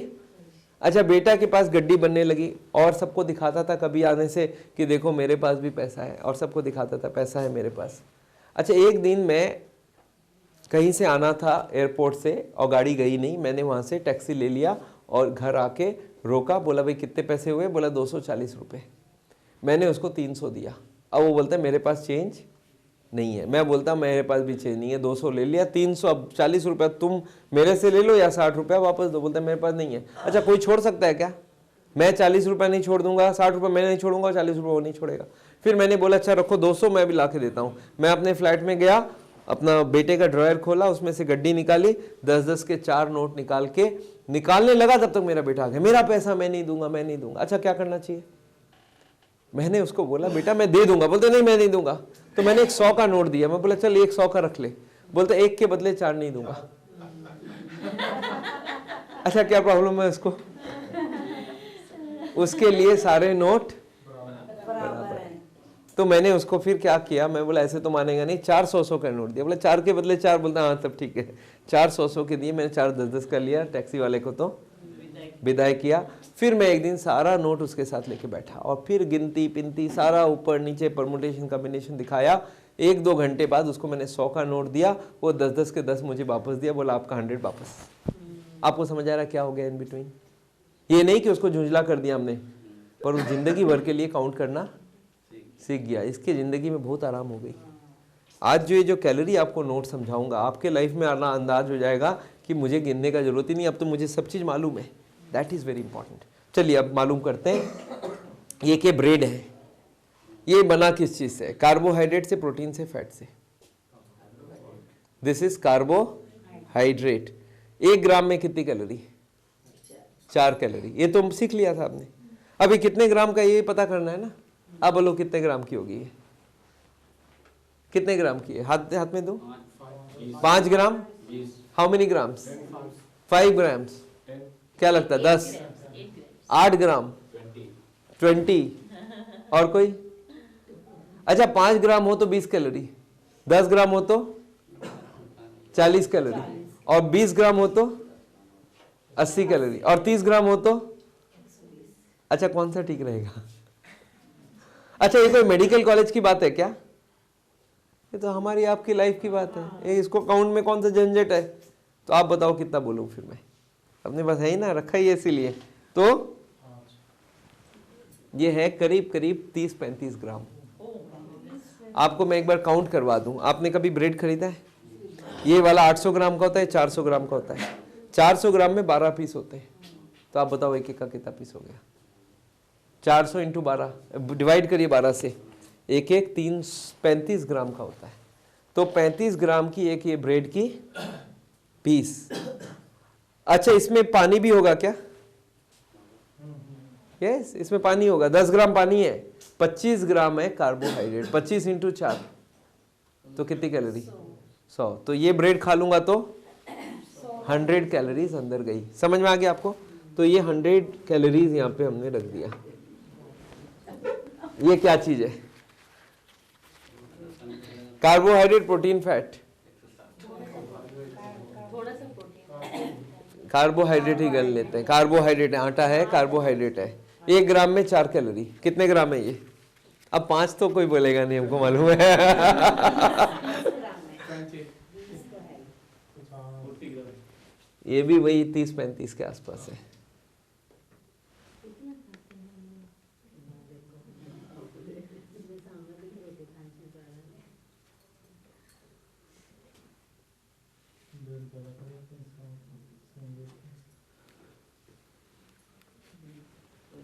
अच्छा बेटा के पास गड्डी बनने लगी और सबको दिखाता था कभी आने से कि देखो मेरे पास भी पैसा है, और सबको दिखाता था पैसा है मेरे पास। अच्छा एक दिन मैं कहीं से आना था एयरपोर्ट से और गाड़ी गई नहीं, मैंने वहाँ से टैक्सी ले लिया और घर आके रोका, बोला भाई कितने पैसे हुए? बोला 240 रुपये। मैंने उसको 300 दिया। अब वो बोलता है मेरे पास चेंज नहीं है। मैं बोलता मेरे पास भी चेंज नहीं है, 200 ले लिया, 300, अब 40 रुपया तुम मेरे से ले लो या 60 रुपया वापस दो। बोलता है मेरे पास नहीं है। अच्छा कोई छोड़ सकता है क्या? मैं 40 रुपया नहीं छोड़ दूंगा, 60 रुपये मैं नहीं छोड़ूंगा, 40 रुपये वो नहीं छोड़ेगा। फिर मैंने बोला अच्छा रखो 200 मैं भी ला के देता हूँ। मैं अपने फ्लैट में गया, अपना बेटे का ड्रॉयर खोला, उसमें से गड्डी निकाली, 10-10 के 4 नोट निकाल के निकालने लगा, तब तक मेरा बेटा आ गया, मेरा पैसा मैं नहीं दूंगा, मैं नहीं दूंगा। अच्छा क्या करना चाहिए? मैंने उसको बोला बेटा मैं दे दूंगा। बोलते नहीं मैं नहीं दूंगा। तो मैंने एक 100 का नोट दिया। मैं बोला चल 100 का रख ले। बोलते एक के बदले 4 नहीं दूंगा। अच्छा क्या प्रॉब्लम है उसको? उसके लिए सारे नोट बराबर है। तो मैंने उसको फिर क्या किया, मैं बोला ऐसे तो मानेगा नहीं, 400 का नोट दिया। बोला 4 के बदले 4। बोलता हाँ तब ठीक है। 400 के दिए मैंने, 4 10-10 का लिया, टैक्सी वाले को तो विदाई किया। फिर मैं एक दिन सारा नोट उसके साथ लेके बैठा और फिर गिनती पिनती सारा ऊपर नीचे परमुटेशन कॉम्बिनेशन दिखाया। 1-2 घंटे बाद उसको मैंने 100 का नोट दिया, वो 10-10 के 10 मुझे वापस दिया। बोला आपका 100 वापस। आपको समझ आ रहा क्या हो गया इन बिटवीन? ये नहीं कि उसको झुंझला कर दिया हमने, पर वो जिंदगी भर के लिए काउंट करना सीख गया। इसकी जिंदगी में बहुत आराम हो गई। आज जो ये जो कैलोरी आपको नोट समझाऊंगा, आपके लाइफ में आना अंदाज हो जाएगा कि मुझे गिनने का जरूरत ही नहीं, अब तो मुझे सब चीज़ मालूम है। That is very important. चलिए अब मालूम करते हैं ये क्या ब्रेड है, ये बना किस चीज़ से? कार्बोहाइड्रेट से, प्रोटीन से, फैट से। This is carbohydrate. 1 ग्राम में कितनी कैलोरी? 4 कैलोरी। ये तो सीख लिया था आपने। अभी कितने ग्राम का ये पता करना है ना। अब बोलो कितने ग्राम की होगी ये? कितने ग्राम की है? हाथ में दो। 5 gram. How many grams? 5 grams. क्या लगता है? 10। 8 ग्राम। 20। और कोई? अच्छा 5 ग्राम हो तो 20 कैलोरी, 10 ग्राम हो तो 40 कैलोरी, और 20 ग्राम हो तो 80 कैलोरी, और 30 ग्राम हो तो? अच्छा कौन सा ठीक रहेगा? अच्छा ये कोई मेडिकल कॉलेज की बात है क्या? ये तो हमारी आपकी लाइफ की बात है। ये इसको काउंट में कौन सा झंझट है? तो आप बताओ कितना बोलूं फिर मैं? अपने पास है ही ना, रखा ही है इसीलिए। तो ये है करीब करीब 30-35 ग्राम। आपको मैं एक बार काउंट करवा दूं। आपने कभी ब्रेड खरीदा है? ये वाला 800 ग्राम का होता है, 400 ग्राम का होता है। 400 ग्राम में 12 पीस होते हैं। तो आप बताओ एक एक का कितना पीस हो गया? 400 × 12 डिवाइड करिए 12 से, एक 35 ग्राम का होता है। तो 35 ग्राम की एक ये ब्रेड की पीस। अच्छा इसमें पानी भी होगा क्या? यस इसमें पानी होगा। 10 ग्राम पानी है, 25 ग्राम है कार्बोहाइड्रेट। 25 × 4 तो कितनी कैलोरी? 100। तो ये ब्रेड खा लूंगा तो 100 कैलोरीज अंदर गई। समझ में आ गया आपको? तो ये 100 कैलोरीज यहाँ पे हमने रख दिया। ये क्या चीज है? Carbohydrate, protein, fat. कार्बोहाइड्रेट ही गन लेते हैं। कार्बोहाइड्रेट है, आटा है, कार्बोहाइड्रेट है। 1 ग्राम में 4 कैलोरी। कितने ग्राम है ये? अब 5 तो कोई बोलेगा नहीं, हमको मालूम है। ये भी वही 30-35 के आसपास है।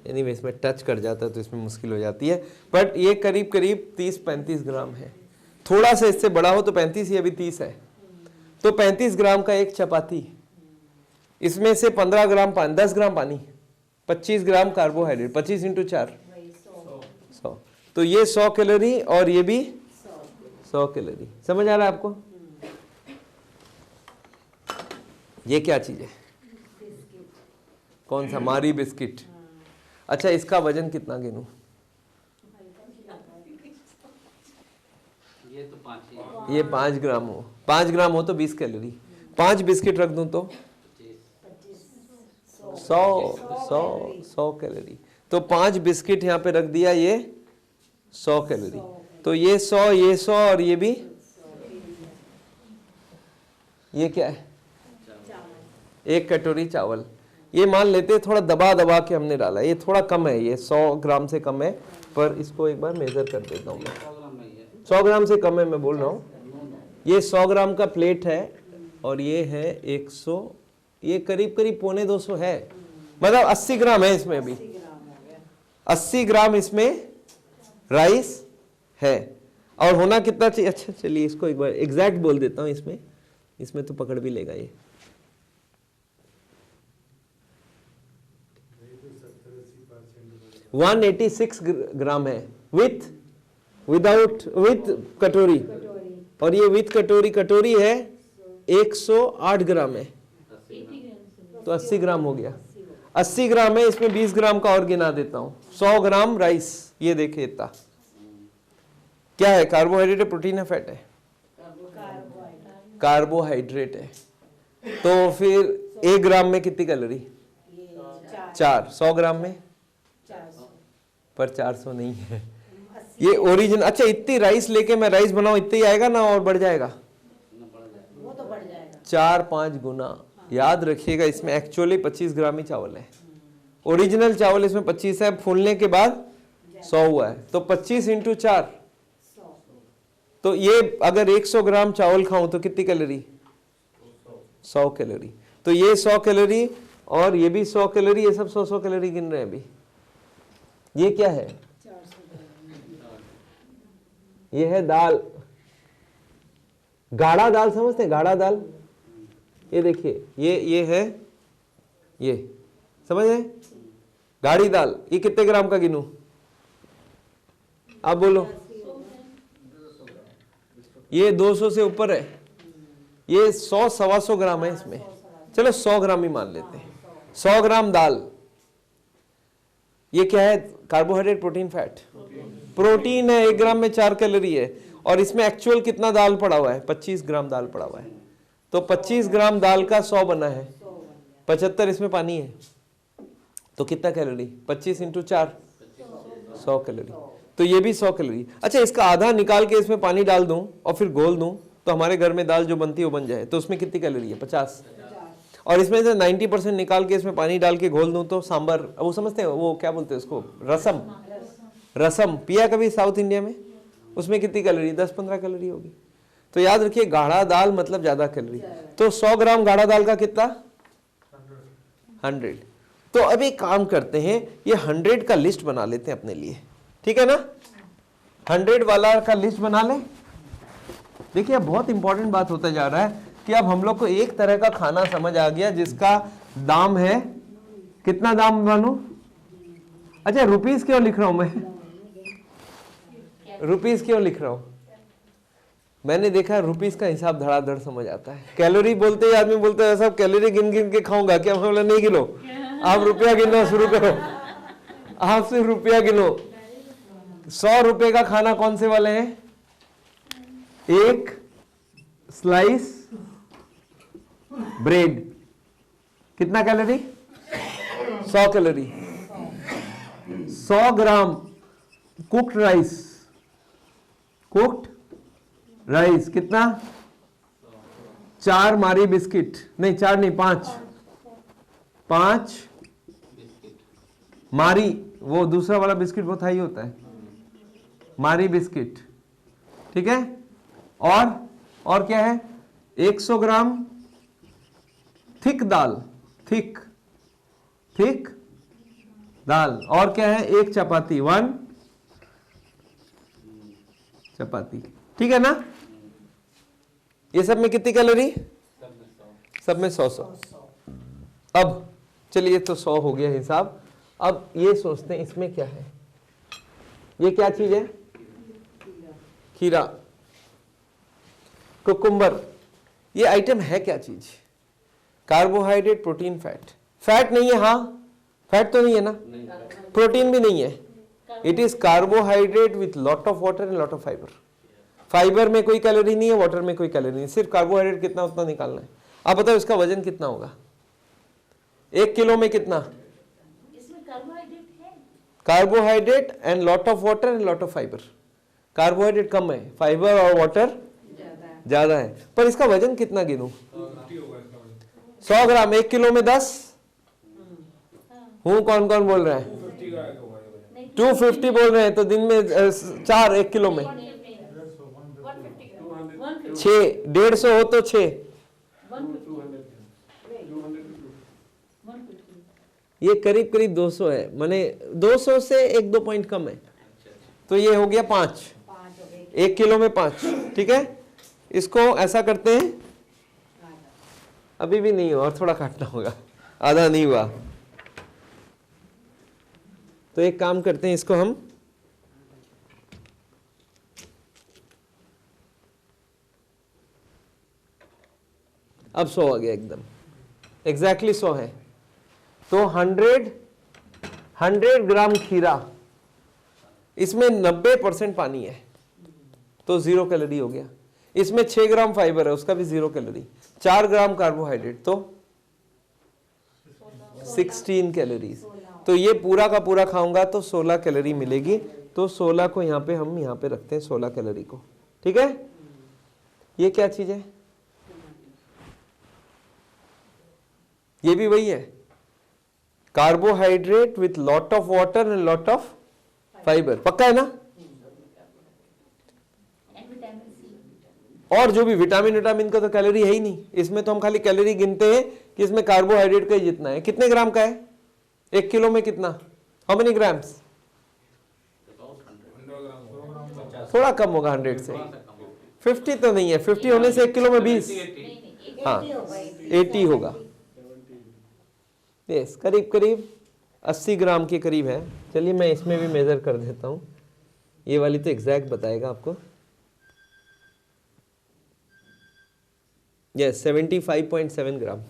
एनीवे इसमें टच कर जाता है तो इसमें मुश्किल हो जाती है, बट ये करीब करीब 30-35 ग्राम है। थोड़ा सा इससे बड़ा हो तो 35, ही अभी 30 है। तो 35 ग्राम का एक चपाती, इसमें से 15 ग्राम पानी, 10 ग्राम पानी, 25 ग्राम कार्बोहाइड्रेट, 25 × 4 100। तो ये 100 कैलोरी और ये भी 100 कैलोरी। समझ आ रहा है आपको? ये क्या चीज है? कौन सा? मारी बिस्किट। अच्छा, इसका वजन कितना गिनूं? ये 5 ग्राम हो, 5 ग्राम हो तो 20 कैलोरी। 5 बिस्किट रख दूं तो 100 कैलोरी। तो 5 बिस्किट यहाँ पे रख दिया, ये 100 कैलोरी। तो ये 100 और ये भी, ये क्या है? एक कटोरी चावल। ये मान लेते हैं थोड़ा दबा दबा के हमने डाला, ये थोड़ा कम है, ये 100 ग्राम से कम है, पर इसको एक बार मेजर कर देता हूँ मैं। 100 ग्राम से कम है, मैं बोल रहा हूँ। ये 100 ग्राम का प्लेट है और ये है 100, ये करीब करीब 250 है, मतलब 80 ग्राम है इसमें भी। 80 ग्राम इसमें राइस है। और होना कितना चाहिए? अच्छा चलिए इसको एक बार एग्जैक्ट बोल देता हूँ। इसमें तो पकड़ भी लेगा ये। 186 ग्राम है विथ कटोरी, और ये विथ कटोरी है 108 ग्राम है, तो 80 ग्राम हो गया। 80 ग्राम है, इसमें 20 ग्राम का और गिना देता हूं। 100 ग्राम राइस, ये देखिए इतना क्या है? कार्बोहाइड्रेट है, प्रोटीन है, फैट है? कार्बोहाइड्रेट है। तो फिर 1 ग्राम में कितनी कैलोरी? 4। 100 ग्राम में पर 400 नहीं है ये ओरिजिन। अच्छा, इतनी राइस लेके मैं राइस बनाऊं, इतनी आएगा ना और बढ़ जाएगा? वो तो बढ़ जाएगा 4-5 गुना। याद रखिएगा, इसमें एक्चुअली 25 ग्राम ही चावल है। ओरिजिनल चावल इसमें 25 है, फूलने के बाद 100 हुआ है, तो 25 × 4। तो ये अगर 100 ग्राम चावल खाऊं तो कितनी कैलोरी? 100 कैलोरी। तो ये 100 कैलोरी और ये भी 100 कैलोरी, ये सब 100 कैलोरी गिन रहे हैं अभी। ये क्या है? ये है दाल, गाढ़ा दाल, समझते हैं? गाढ़ा दाल, ये देखिए, ये है, ये समझ रहे? गाढ़ी दाल, ये कितने ग्राम का गिनूं? आप बोलो। ये 200 से ऊपर है, ये 100-125 ग्राम है इसमें। चलो 100 ग्राम ही मान लेते हैं। 100 ग्राम दाल, ये क्या है? Carbohydrate, protein, fat? प्रोटीन है। 1 ग्राम में 4 कैलोरी है, और इसमें एक्चुअल कितना दाल पड़ा हुआ है? 25 ग्राम दाल पड़ा हुआ है। तो 25 ग्राम दाल का 100 बना है, 75 इसमें पानी है, तो कितना कैलोरी? 25 × 4, 100 कैलोरी। तो ये भी 100 कैलोरी। अच्छा, इसका आधा निकाल के इसमें पानी डाल दूं और फिर घोल दूं, तो हमारे घर में दाल जो बनती है वो बन जाए, तो उसमें कितनी कैलोरी है? 50। और इसमें से 90% निकाल के इसमें पानी डाल के घोल दूं तो सांबर, वो समझते हैं, वो क्या बोलते हैं उसको? रसम पिया कभी साउथ इंडिया में? उसमें कितनी कैलोरी? 10-15 कैलोरी होगी। तो याद रखिए, गाढ़ा दाल मतलब ज्यादा कैलोरी। तो 100 ग्राम गाढ़ा दाल का कितना? 100। तो अब एक काम करते हैं, ये 100 का लिस्ट बना लेते हैं अपने लिए, ठीक है ना? 100 वाला का लिस्ट बना लें। देखिए, बहुत इंपॉर्टेंट बात होता जा रहा है कि अब हम लोग को एक तरह का खाना समझ आ गया जिसका दाम है, कितना दाम मानो? अच्छा, रुपीस क्यों लिख रहा हूं मैं? रुपीस क्यों लिख रहा हूं? मैंने देखा रुपीस का हिसाब धड़ाधड़ समझ आता है। कैलोरी बोलते ही आदमी बोलता है सब कैलोरी गिन गिन के खाऊंगा क्या? मैं बोला नहीं गिनो, आप रुपया गिनना शुरू करो। आप सिर्फ रुपया गिनो। 100 रुपए का खाना कौन से वाले हैं? एक स्लाइस ब्रेड, कितना कैलोरी? 100 कैलोरी। 100 ग्राम कुक्ड राइस कितना? 4 मारी बिस्किट, नहीं 4 नहीं 5 मारी, वो दूसरा वाला बिस्किट बहुत हाई होता है, मारी बिस्किट, ठीक है? और क्या है? 100 ग्राम थिक दाल, थिक दाल, और क्या है? 1 चपाती, 1 चपाती, ठीक है ना? ये सब में कितनी कैलोरी? सब में 100। अब चलिए, तो 100 हो गया हिसाब। अब ये सोचते हैं इसमें क्या है? ये क्या चीज है? खीरा, कुकुम्बर। ये आइटम है क्या चीज? Carbohydrate, protein, fat. फैट नहीं है, हाँ फैट तो नहीं है ना, प्रोटीन भी नहीं है। It is carbohydrate with lot of water and lot of fibre. Fibre में कोई कैलोरी नहीं है, वाटर में कोई कैलोरी नहीं, सिर्फ कार्बोहाइड्रेट कितना उतना निकालना है। आप बताओ इसका वजन कितना होगा? 1 किलो में कितना? इसमें कार्बोहाइड्रेट है, carbohydrate and lot of water and lot of fibre. Carbohydrate कम है, फाइबर और वाटर ज्यादा है, पर इसका वजन कितना गिनूं? 100 ग्राम। 1 किलो में 10 हूं, कौन कौन बोल रहे हैं? 250 बोल रहे हैं, तो दिन में 4, 1 किलो में 6, 150 हो तो 6, ये करीब करीब 200 है, माने 200 से 1-2 पॉइंट कम है, तो ये हो गया 5, 1 किलो में 5। ठीक है, इसको ऐसा करते हैं, अभी भी नहीं हुआ और थोड़ा काटना होगा, आधा नहीं हुआ, तो एक काम करते हैं, इसको हम अब 100 आ गया एकदम, एग्जैक्टली 100 है। तो 100 ग्राम खीरा, इसमें 90% पानी है, तो 0 कैलोरी हो गया। इसमें 6 ग्राम फाइबर है, उसका भी 0 कैलोरी। 4 ग्राम कार्बोहाइड्रेट, तो 16 कैलोरीज। तो ये पूरा का पूरा खाऊंगा तो 16 कैलोरी मिलेगी। तो 16 को यहाँ पे हम यहाँ पे रखते हैं, 16 कैलोरी को। ठीक है, ये क्या चीज है? ये भी वही है, carbohydrate with lot of water and lot of fibre. पक्का है ना? और जो भी विटामिन का तो कैलोरी है ही नहीं, इसमें तो हम खाली कैलोरी गिनते हैं कि इसमें कार्बोहाइड्रेट का ही जितना है। कितने ग्राम का है 1 किलो में? कितना, हाउ मेनी ग्राम्स? थोड़ा कम होगा 100 से, 50 तो नहीं है, 50 होने से 1 किलो में 20, हाँ 80 होगा। यस, करीब करीब 80 ग्राम के करीब है। चलिए मैं इसमें भी मेजर कर देता हूँ, ये वाली तो एग्जैक्ट बताएगा आपको। यस, 75.7 ग्राम,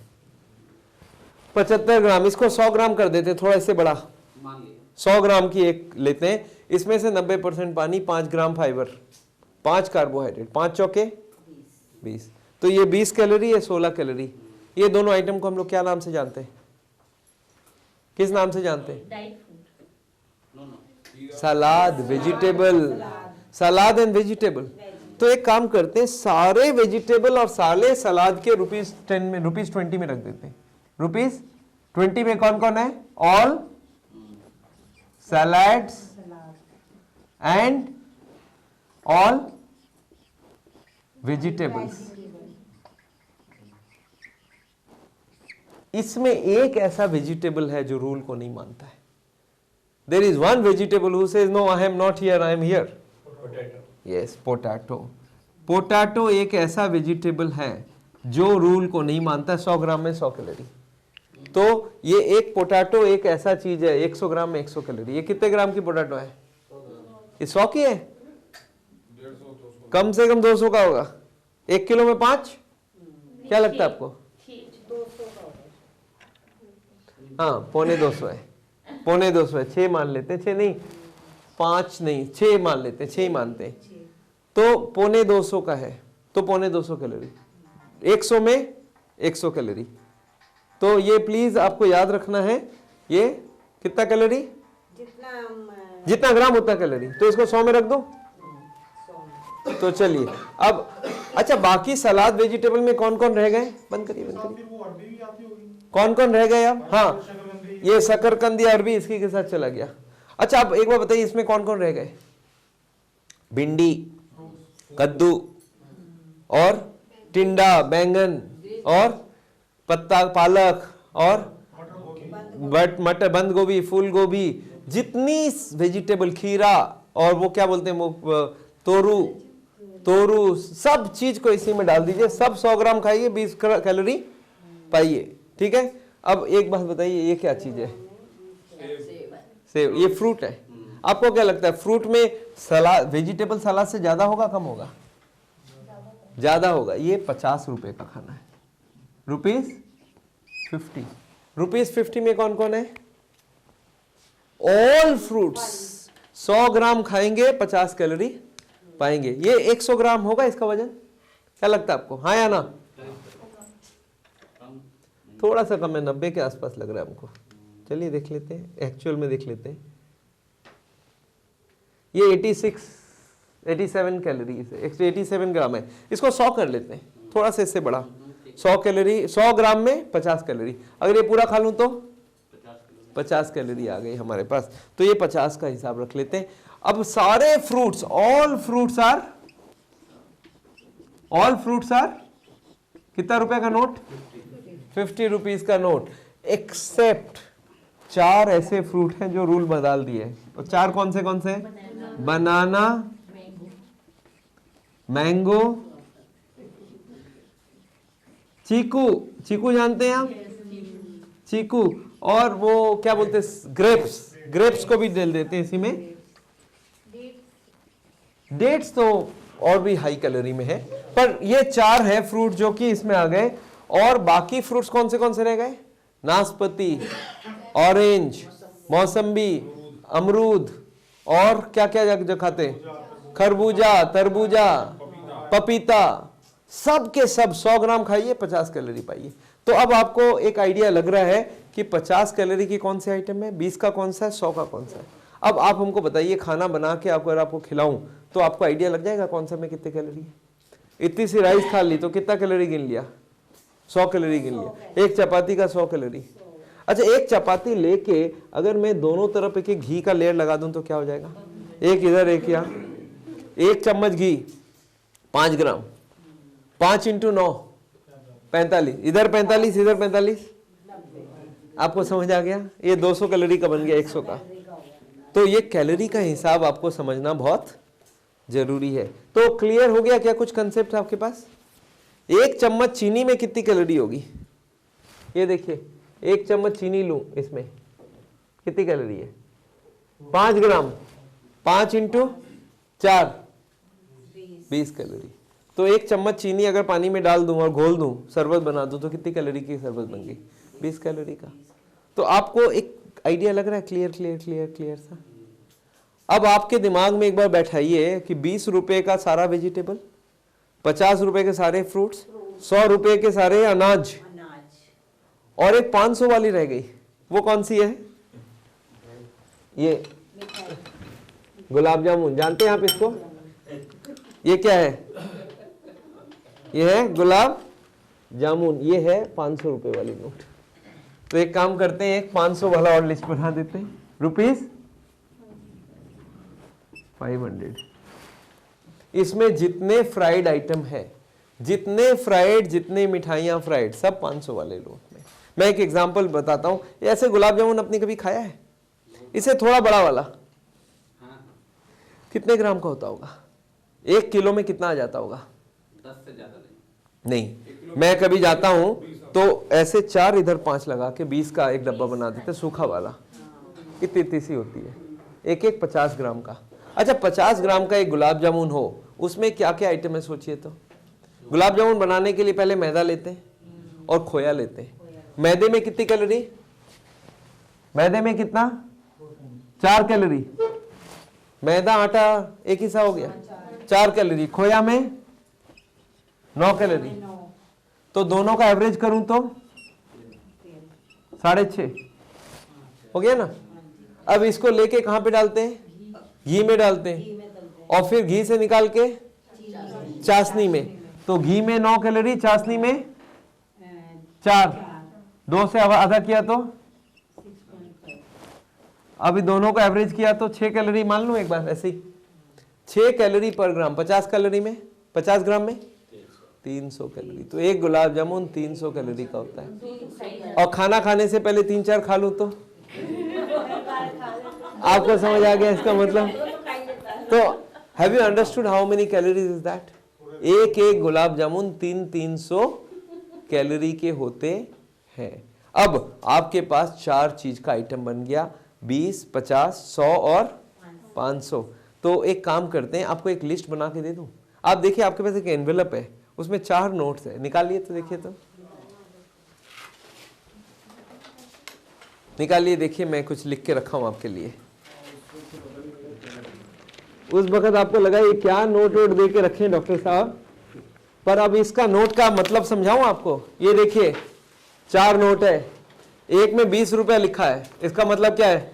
75 ग्राम। इसको 100 ग्राम कर देते, थोड़ा इससे बड़ा, 100 ग्राम की एक लेते हैं, इसमें से 90% पानी, 5 ग्राम फाइबर, 5 कार्बोहाइड्रेट, 5 चौके 20। तो ये 20 कैलोरी है, 16 कैलोरी। ये दोनों आइटम को हम लोग क्या नाम से जानते हैं? किस नाम से जानते हैं? सलाद, वेजिटेबल, सलाद एंड वेजिटेबल। तो एक काम करते हैं, सारे वेजिटेबल और सारे सलाद के ₹10 में, ₹20 में रख देते हैं। ₹20 में कौन कौन है? All salads and all vegetables. इसमें एक ऐसा वेजिटेबल है जो रूल को नहीं मानता है। There is one vegetable who says no, I am not here, I am here. Yes, potato. Potato एक ऐसा वेजिटेबल है जो रूल को नहीं मानता। 100 ग्राम में 100 कैलोरी। तो ये एक पोटैटो एक ऐसा चीज है, 100 ग्राम में 100 कैलोरी। ये कितने ग्राम की पोटैटो है? ये 100 की है, कम से कम 200 का होगा। 1 किलो में 5, क्या लगता है आपको? हाँ, 250 है, 250 है, 6 मान लेते हैं, 6 नहीं, 5 नहीं, 6 मान लेते हैं, 6 मानते हैं। तो 250 का है, तो 250 कैलोरी। 100 में 100 कैलोरी। तो ये प्लीज आपको याद रखना है, ये कितना कैलोरी? जितना ग्राम उतना कैलोरी। तो इसको 100 में रख दो। तो चलिए अब, अच्छा बाकी सलाद वेजिटेबल में कौन कौन रह गए? बंद करिए, बंद करिए। कौन कौन रह गए अब? हाँ, ये शकरकंदी अरबी इसकी के साथ चला गया। अच्छा अब एक बार बताइए, इसमें कौन कौन रह गए? भिंडी, कद्दू और टिंडा, बैंगन और पत्ता पालक और मटर, बंद गोभी, फूल गोभी, जितनी वेजिटेबल, खीरा और वो क्या बोलते हैं वो तोरू, सब चीज को इसी में डाल दीजिए। सब 100 ग्राम खाइए, 20 कैलोरी पाइए। ठीक है, अब एक बात बताइए, ये क्या चीज है? सेब। ये फ्रूट है। आपको क्या लगता है फ्रूट में सलाद, वेजिटेबल सलाद से ज्यादा होगा कम होगा? ज्यादा होगा। ये 50 रुपए का खाना है, ₹50। ₹50 में कौन कौन है? All fruits. 100 ग्राम खाएंगे 50 कैलोरी पाएंगे। ये 100 ग्राम होगा इसका वजन? क्या लगता है आपको, हाँ या ना? थोड़ा सा कम है, 90 के आसपास लग रहा है हमको। चलिए देख लेते हैं, एक्चुअल में देख लेते हैं। ये 87 कैलोरीज है, 87 ग्राम है। इसको 100 कर लेते हैं, थोड़ा सा इससे बड़ा। 100 कैलोरी, 100 ग्राम में 50 कैलोरी। अगर ये पूरा खा लूं तो 50 कैलोरी आ गई हमारे पास। तो ये 50 का हिसाब रख लेते हैं। अब सारे फ्रूट्स, ऑल फ्रूट्स आर कितना रुपए का नोट? 50 रुपीज का नोट। एक्सेप्ट 4 ऐसे फ्रूट हैं जो रूल बदल दिए। और 4 कौन से? बनाना, मैंगो, चीकू जानते हैं आप? चीकू, और वो क्या बोलते हैं, ग्रेप्स को भी डाल देते हैं इसी में। डेट्स तो और भी हाई कैलोरी में है, पर ये 4 है फ्रूट जो कि इसमें आ गए। और बाकी फ्रूट्स कौन से रह गए? नाशपाती, ऑरेंज, मौसम्बी, अमरूद, और क्या क्या जो खाते हैं, खरबूजा, तरबूजा, पपीता, सब के सब 100 ग्राम खाइए 50 कैलोरी पाइए। तो अब आपको एक आइडिया लग रहा है कि 50 कैलोरी की कौन सी आइटम है, 20 का कौन सा है, 100 का कौन सा है। अब आप हमको बताइए, खाना बना के अगर आपको खिलाऊं तो आपको आइडिया लग जाएगा कौन सा में कितने कैलोरी है। इतनी सी राइस खा ली तो कितना कैलोरी गिन लिया? 100 कैलोरी गिन लिया। एक चपाती का 100 कैलोरी। अच्छा, एक चपाती लेके अगर मैं दोनों तरफ एक घी का लेयर लगा दूं तो क्या हो जाएगा? एक इधर एक यहाँ। 1 चम्मच घी 5 ग्राम, 5 × 9 45, इधर 45 इधर 45। आपको समझ आ गया? ये 200 कैलोरी का बन गया 100 का। तो ये कैलोरी का हिसाब आपको समझना बहुत जरूरी है। तो क्लियर हो गया क्या कुछ कंसेप्ट आपके पास? 1 चम्मच चीनी में कितनी कैलोरी होगी? ये देखिए, 1 चम्मच चीनी लूं, इसमें कितनी कैलोरी है? 5 ग्राम, 5 × 4 20 कैलोरी। तो 1 चम्मच चीनी अगर पानी में डाल दूं और घोल दूं, शरबत बना दूं, तो कितनी कैलोरी की शरबत बन गई? 20 कैलोरी का। तो आपको एक आइडिया लग रहा है? क्लियर सा। अब आपके दिमाग में एक बार बैठाइए कि 20 रुपए का सारा वेजिटेबल, 50 रुपए के सारे फ्रूट्स, 100 रुपए के सारे अनाज, और एक 500 वाली रह गई। वो कौन सी है? ये गुलाब जामुन। जानते हैं आप इसको? ये क्या है? ये है गुलाब जामुन। ये है 500 रुपए वाली नोट। तो एक काम करते हैं, एक 500 वाला और लिस्ट बना देते हैं। ₹500। इसमें जितने फ्राइड आइटम है, जितने मिठाइयां फ्राइड, सब 500 वाले नोट में। मैं एक एग्जांपल बताता हूं। ऐसे गुलाब जामुन आपने कभी खाया है? इसे थोड़ा बड़ा वाला कितने ग्राम का होता होगा? 1 किलो में कितना आ जाता होगा? 10 से ज्यादा नहीं। मैं कभी जाता हूं तो ऐसे 4 इधर 5 लगा के 20 का एक डब्बा बना देते, सूखा वाला। इतनी सी होती है, एक 50 ग्राम का। अच्छा, 50 ग्राम का एक गुलाब जामुन हो, उसमें क्या क्या आइटम है सोचिए तो। गुलाब जामुन बनाने के लिए पहले मैदा लेते हैं और खोया लेते हैं। मैदे में कितनी कैलोरी? मैदे में कितना? 4 कैलोरी। मैदा आटा एक ही सा हो गया, 4 कैलोरी। खोया में 9 कैलोरी। तो दोनों का एवरेज करूं तो 6.5 हो गया ना। अब इसको लेके कहां पे डालते हैं? घी में डालते हैं, और फिर घी से निकाल के चाशनी में। तो घी में 9 कैलोरी, चाशनी में 4, 2 से आधा किया तो अभी दोनों को एवरेज किया तो 6 कैलोरी मान लो एक बार ऐसे ही। 6 कैलोरी पर ग्राम। 50 कैलोरी में, 50 ग्राम में 300 कैलोरी। तो एक गुलाब जामुन 300 कैलोरी का होता है। और खाना खाने से पहले 3-4 खा लूं तो आपको समझ आ गया इसका मतलब? तो have you understood how many calories is that? एक गुलाब जामुन 300 कैलोरी के होते हैं। अब आपके पास 4 चीज का आइटम बन गया, 20, 50, 100 और 500। तो एक काम करते हैं, आपको एक लिस्ट बना के दे दूं। आप देखिए आपके पास एक एनवेलप है, उसमें 4 नोट्स है, निकालिए तो देखिए, तो निकालिए, देखिए मैं कुछ लिख के रखा हूं आपके लिए। उस वक्त आपको लगा ये क्या नोट वोट दे के रखे डॉक्टर साहब, पर अब इसका नोट का मतलब समझाऊं आपको। ये देखिए 4 नोट है, एक में 20 रुपया लिखा है, इसका मतलब क्या है,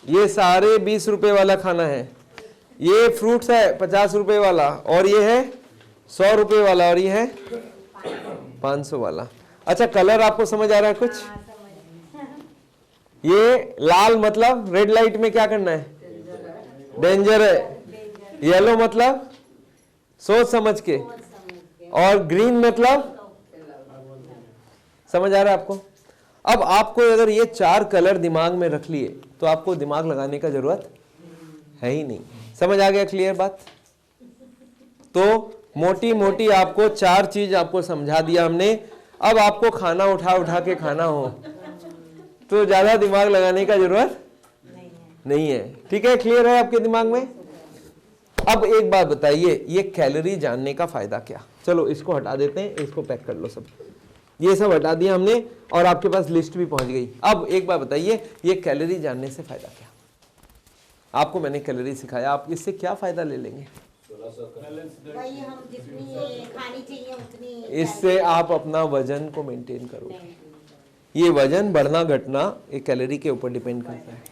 ये सारे 20 रुपए वाला खाना है। ये फ्रूट्स है 50 रुपए वाला, और ये है 100 रुपए वाला, और ये है 500 वाला। अच्छा कलर आपको समझ आ रहा है कुछ? ये लाल मतलब रेड लाइट में क्या करना है, डेंजर है। येलो मतलब सोच समझ के, और ग्रीन मतलब समझ आ रहा है आपको? अब आपको अगर ये 4 कलर दिमाग में रख लिए तो आपको दिमाग लगाने का जरूरत है ही नहीं। समझ आ गया? क्लियर बात? तो मोटी मोटी आपको 4 चीज आपको समझा दिया हमने। अब आपको खाना उठा उठा के खाना हो तो ज्यादा दिमाग लगाने का जरूरत नहीं है। ठीक है, क्लियर है आपके दिमाग में? अब एक बात बताइए, ये कैलोरी जानने का फायदा क्या? चलो इसको हटा देते हैं, इसको पैक कर लो सब। ये सब हटा दिया हमने और आपके पास लिस्ट भी पहुंच गई। अब एक बात बताइए, ये कैलोरी जानने से फायदा क्या? आपको मैंने कैलोरी सिखाया, आप इससे क्या फायदा ले लेंगे? भाई हम जितनी खानी चाहिए उतनी, इससे आप अपना वजन को मेंटेन करोगे। ये वजन बढ़ना घटना एक कैलोरी के ऊपर डिपेंड करता है।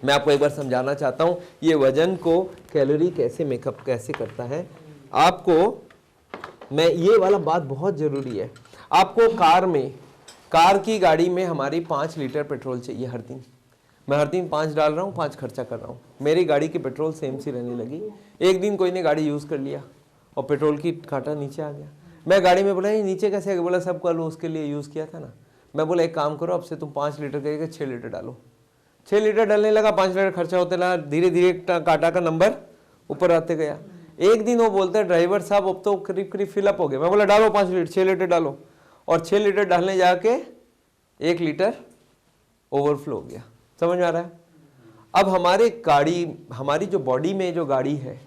मैं आपको एक बार समझाना चाहता हूँ ये वजन को कैलोरी कैसे मेकअप कैसे करता है। आपको मैं ये वाला बात बहुत ज़रूरी है। आपको कार की गाड़ी में हमारी 5 लीटर पेट्रोल चाहिए हर दिन। मैं हर दिन 5 डाल रहा हूँ, 5 खर्चा कर रहा हूँ। मेरी गाड़ी की पेट्रोल सेम सी रहने लगी। एक दिन कोई ने गाड़ी यूज़ कर लिया और पेट्रोल की कांटा नीचे आ गया। मैं गाड़ी में बोला ये नीचे कैसे आ गया? बोला सब कल उसके लिए यूज़ किया था ना। मैं बोला एक काम करो, अब से तुम 5 लीटर करके 6 लीटर डालो। 6 लीटर डालने लगा, 5 लीटर खर्चा होते लगा, धीरे धीरे कांटा का नंबर ऊपर आते गया। एक दिन वो बोलते हैं ड्राइवर साहब अब तो करीब करीब फिलअप हो गए। मैं बोला डालो 5 लीटर, 6 लीटर डालो, और 6 लीटर डालने जाके 1 लीटर ओवरफ्लो हो गया। समझ में आ रहा है? अब हमारी जो बॉडी में जो गाड़ी है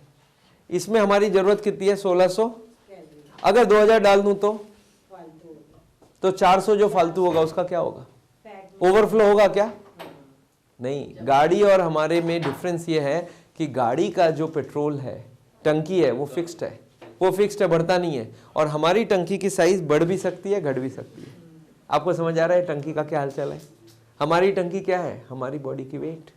इसमें हमारी जरूरत कितनी है? 1600। अगर 2000 डाल दूं तो 400 जो फालतू होगा उसका क्या होगा? ओवरफ्लो होगा क्या? नहीं। गाड़ी और हमारे में डिफरेंस ये है कि गाड़ी का जो पेट्रोल है, टंकी है, वो फिक्स्ड है, बढ़ता नहीं है। और हमारी टंकी की साइज बढ़ भी सकती है, घट भी सकती है। आपको समझ आ रहा है टंकी का क्या हालचाल है? हमारी टंकी क्या है? हमारी बॉडी की वेट।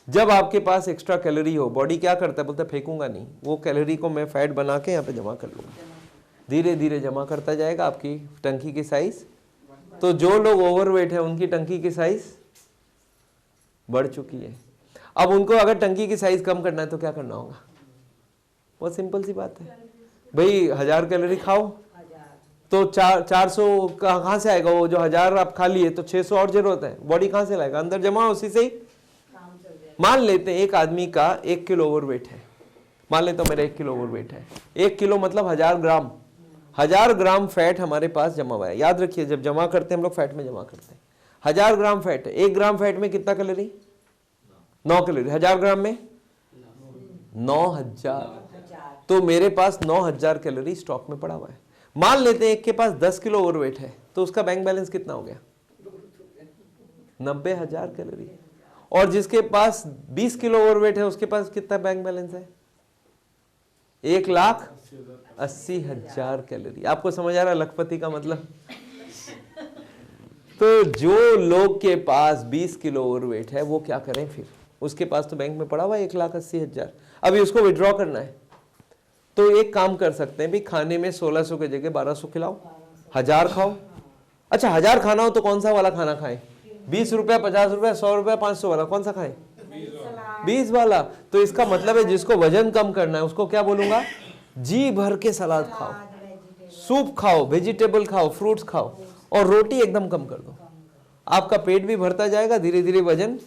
जब आपके पास एक्स्ट्रा कैलोरी हो, बॉडी क्या करता है? बोलता है फेंकूंगा नहीं, वो कैलोरी को मैं फैट बना के यहाँ पे जमा कर लूंगा। धीरे धीरे जमा करता जाएगा आपकी टंकी की साइज। तो जो लोग ओवरवेट है उनकी टंकी की साइज बढ़ चुकी है। अब उनको अगर टंकी की साइज कम करना है तो क्या करना होगा? बहुत सिंपल सी बात है भाई, 1000 कैलोरी खाओ तो 400 कहाँ से आएगा? वो जो 1000 आप खा लिए तो 600 और जरूरत है, बॉडी कहाँ से लाएगा? अंदर जमा, उसी से ही। मान लेते हैं एक आदमी का 1 किलो ओवरवेट है, मान लेते हो मेरा 1 किलो ओवरवेट है। 1 किलो मतलब 1000 ग्राम। 1000 ग्राम फैट हमारे पास जमा हुआ है। याद रखिए जब जमा करते हैं हम लोग फैट में जमा करते हैं। 1000 ग्राम फैट है। 1 ग्राम फैट में कितना कैलोरी? 9 कैलोरी। 1000 ग्राम में 9000। तो मेरे पास 9000 कैलोरी स्टॉक में पड़ा हुआ है। मान लेते हैं एक के पास 10 किलो ओवरवेट है तो उसका बैंक बैलेंस कितना हो गया? 90000 कैलोरी। और जिसके पास 20 किलो ओवरवेट है उसके पास कितना बैंक बैलेंस है? 1,80,000 कैलोरी। आपको समझ आ रहा है लखपति का मतलब? तो जो लोग के पास 20 किलो ओवरवेट है वो क्या करें फिर? उसके पास तो बैंक में पड़ा हुआ है 1,80,000। अभी उसको विड्रॉ करना है तो एक काम कर सकते हैं भी, खाने में 1600 की जगह 1200 खिलाओ, 1000 खाओ। अच्छा 1000 खाना हो तो कौन सा वाला खाना खाएं? 20 रुपया, 50 रुपया, 100 रुपया, 500 वाला कौन सा खाएं? 20 वाला। तो इसका मतलब है जिसको वजन कम करना है उसको क्या बोलूंगा? जी भर के सलाद खाओ, सूप खाओ, वेजिटेबल खाओ, फ्रूट्स खाओ, और रोटी एकदम कम कर दो। आपका पेट भी भरता जाएगा, धीरे धीरे वजन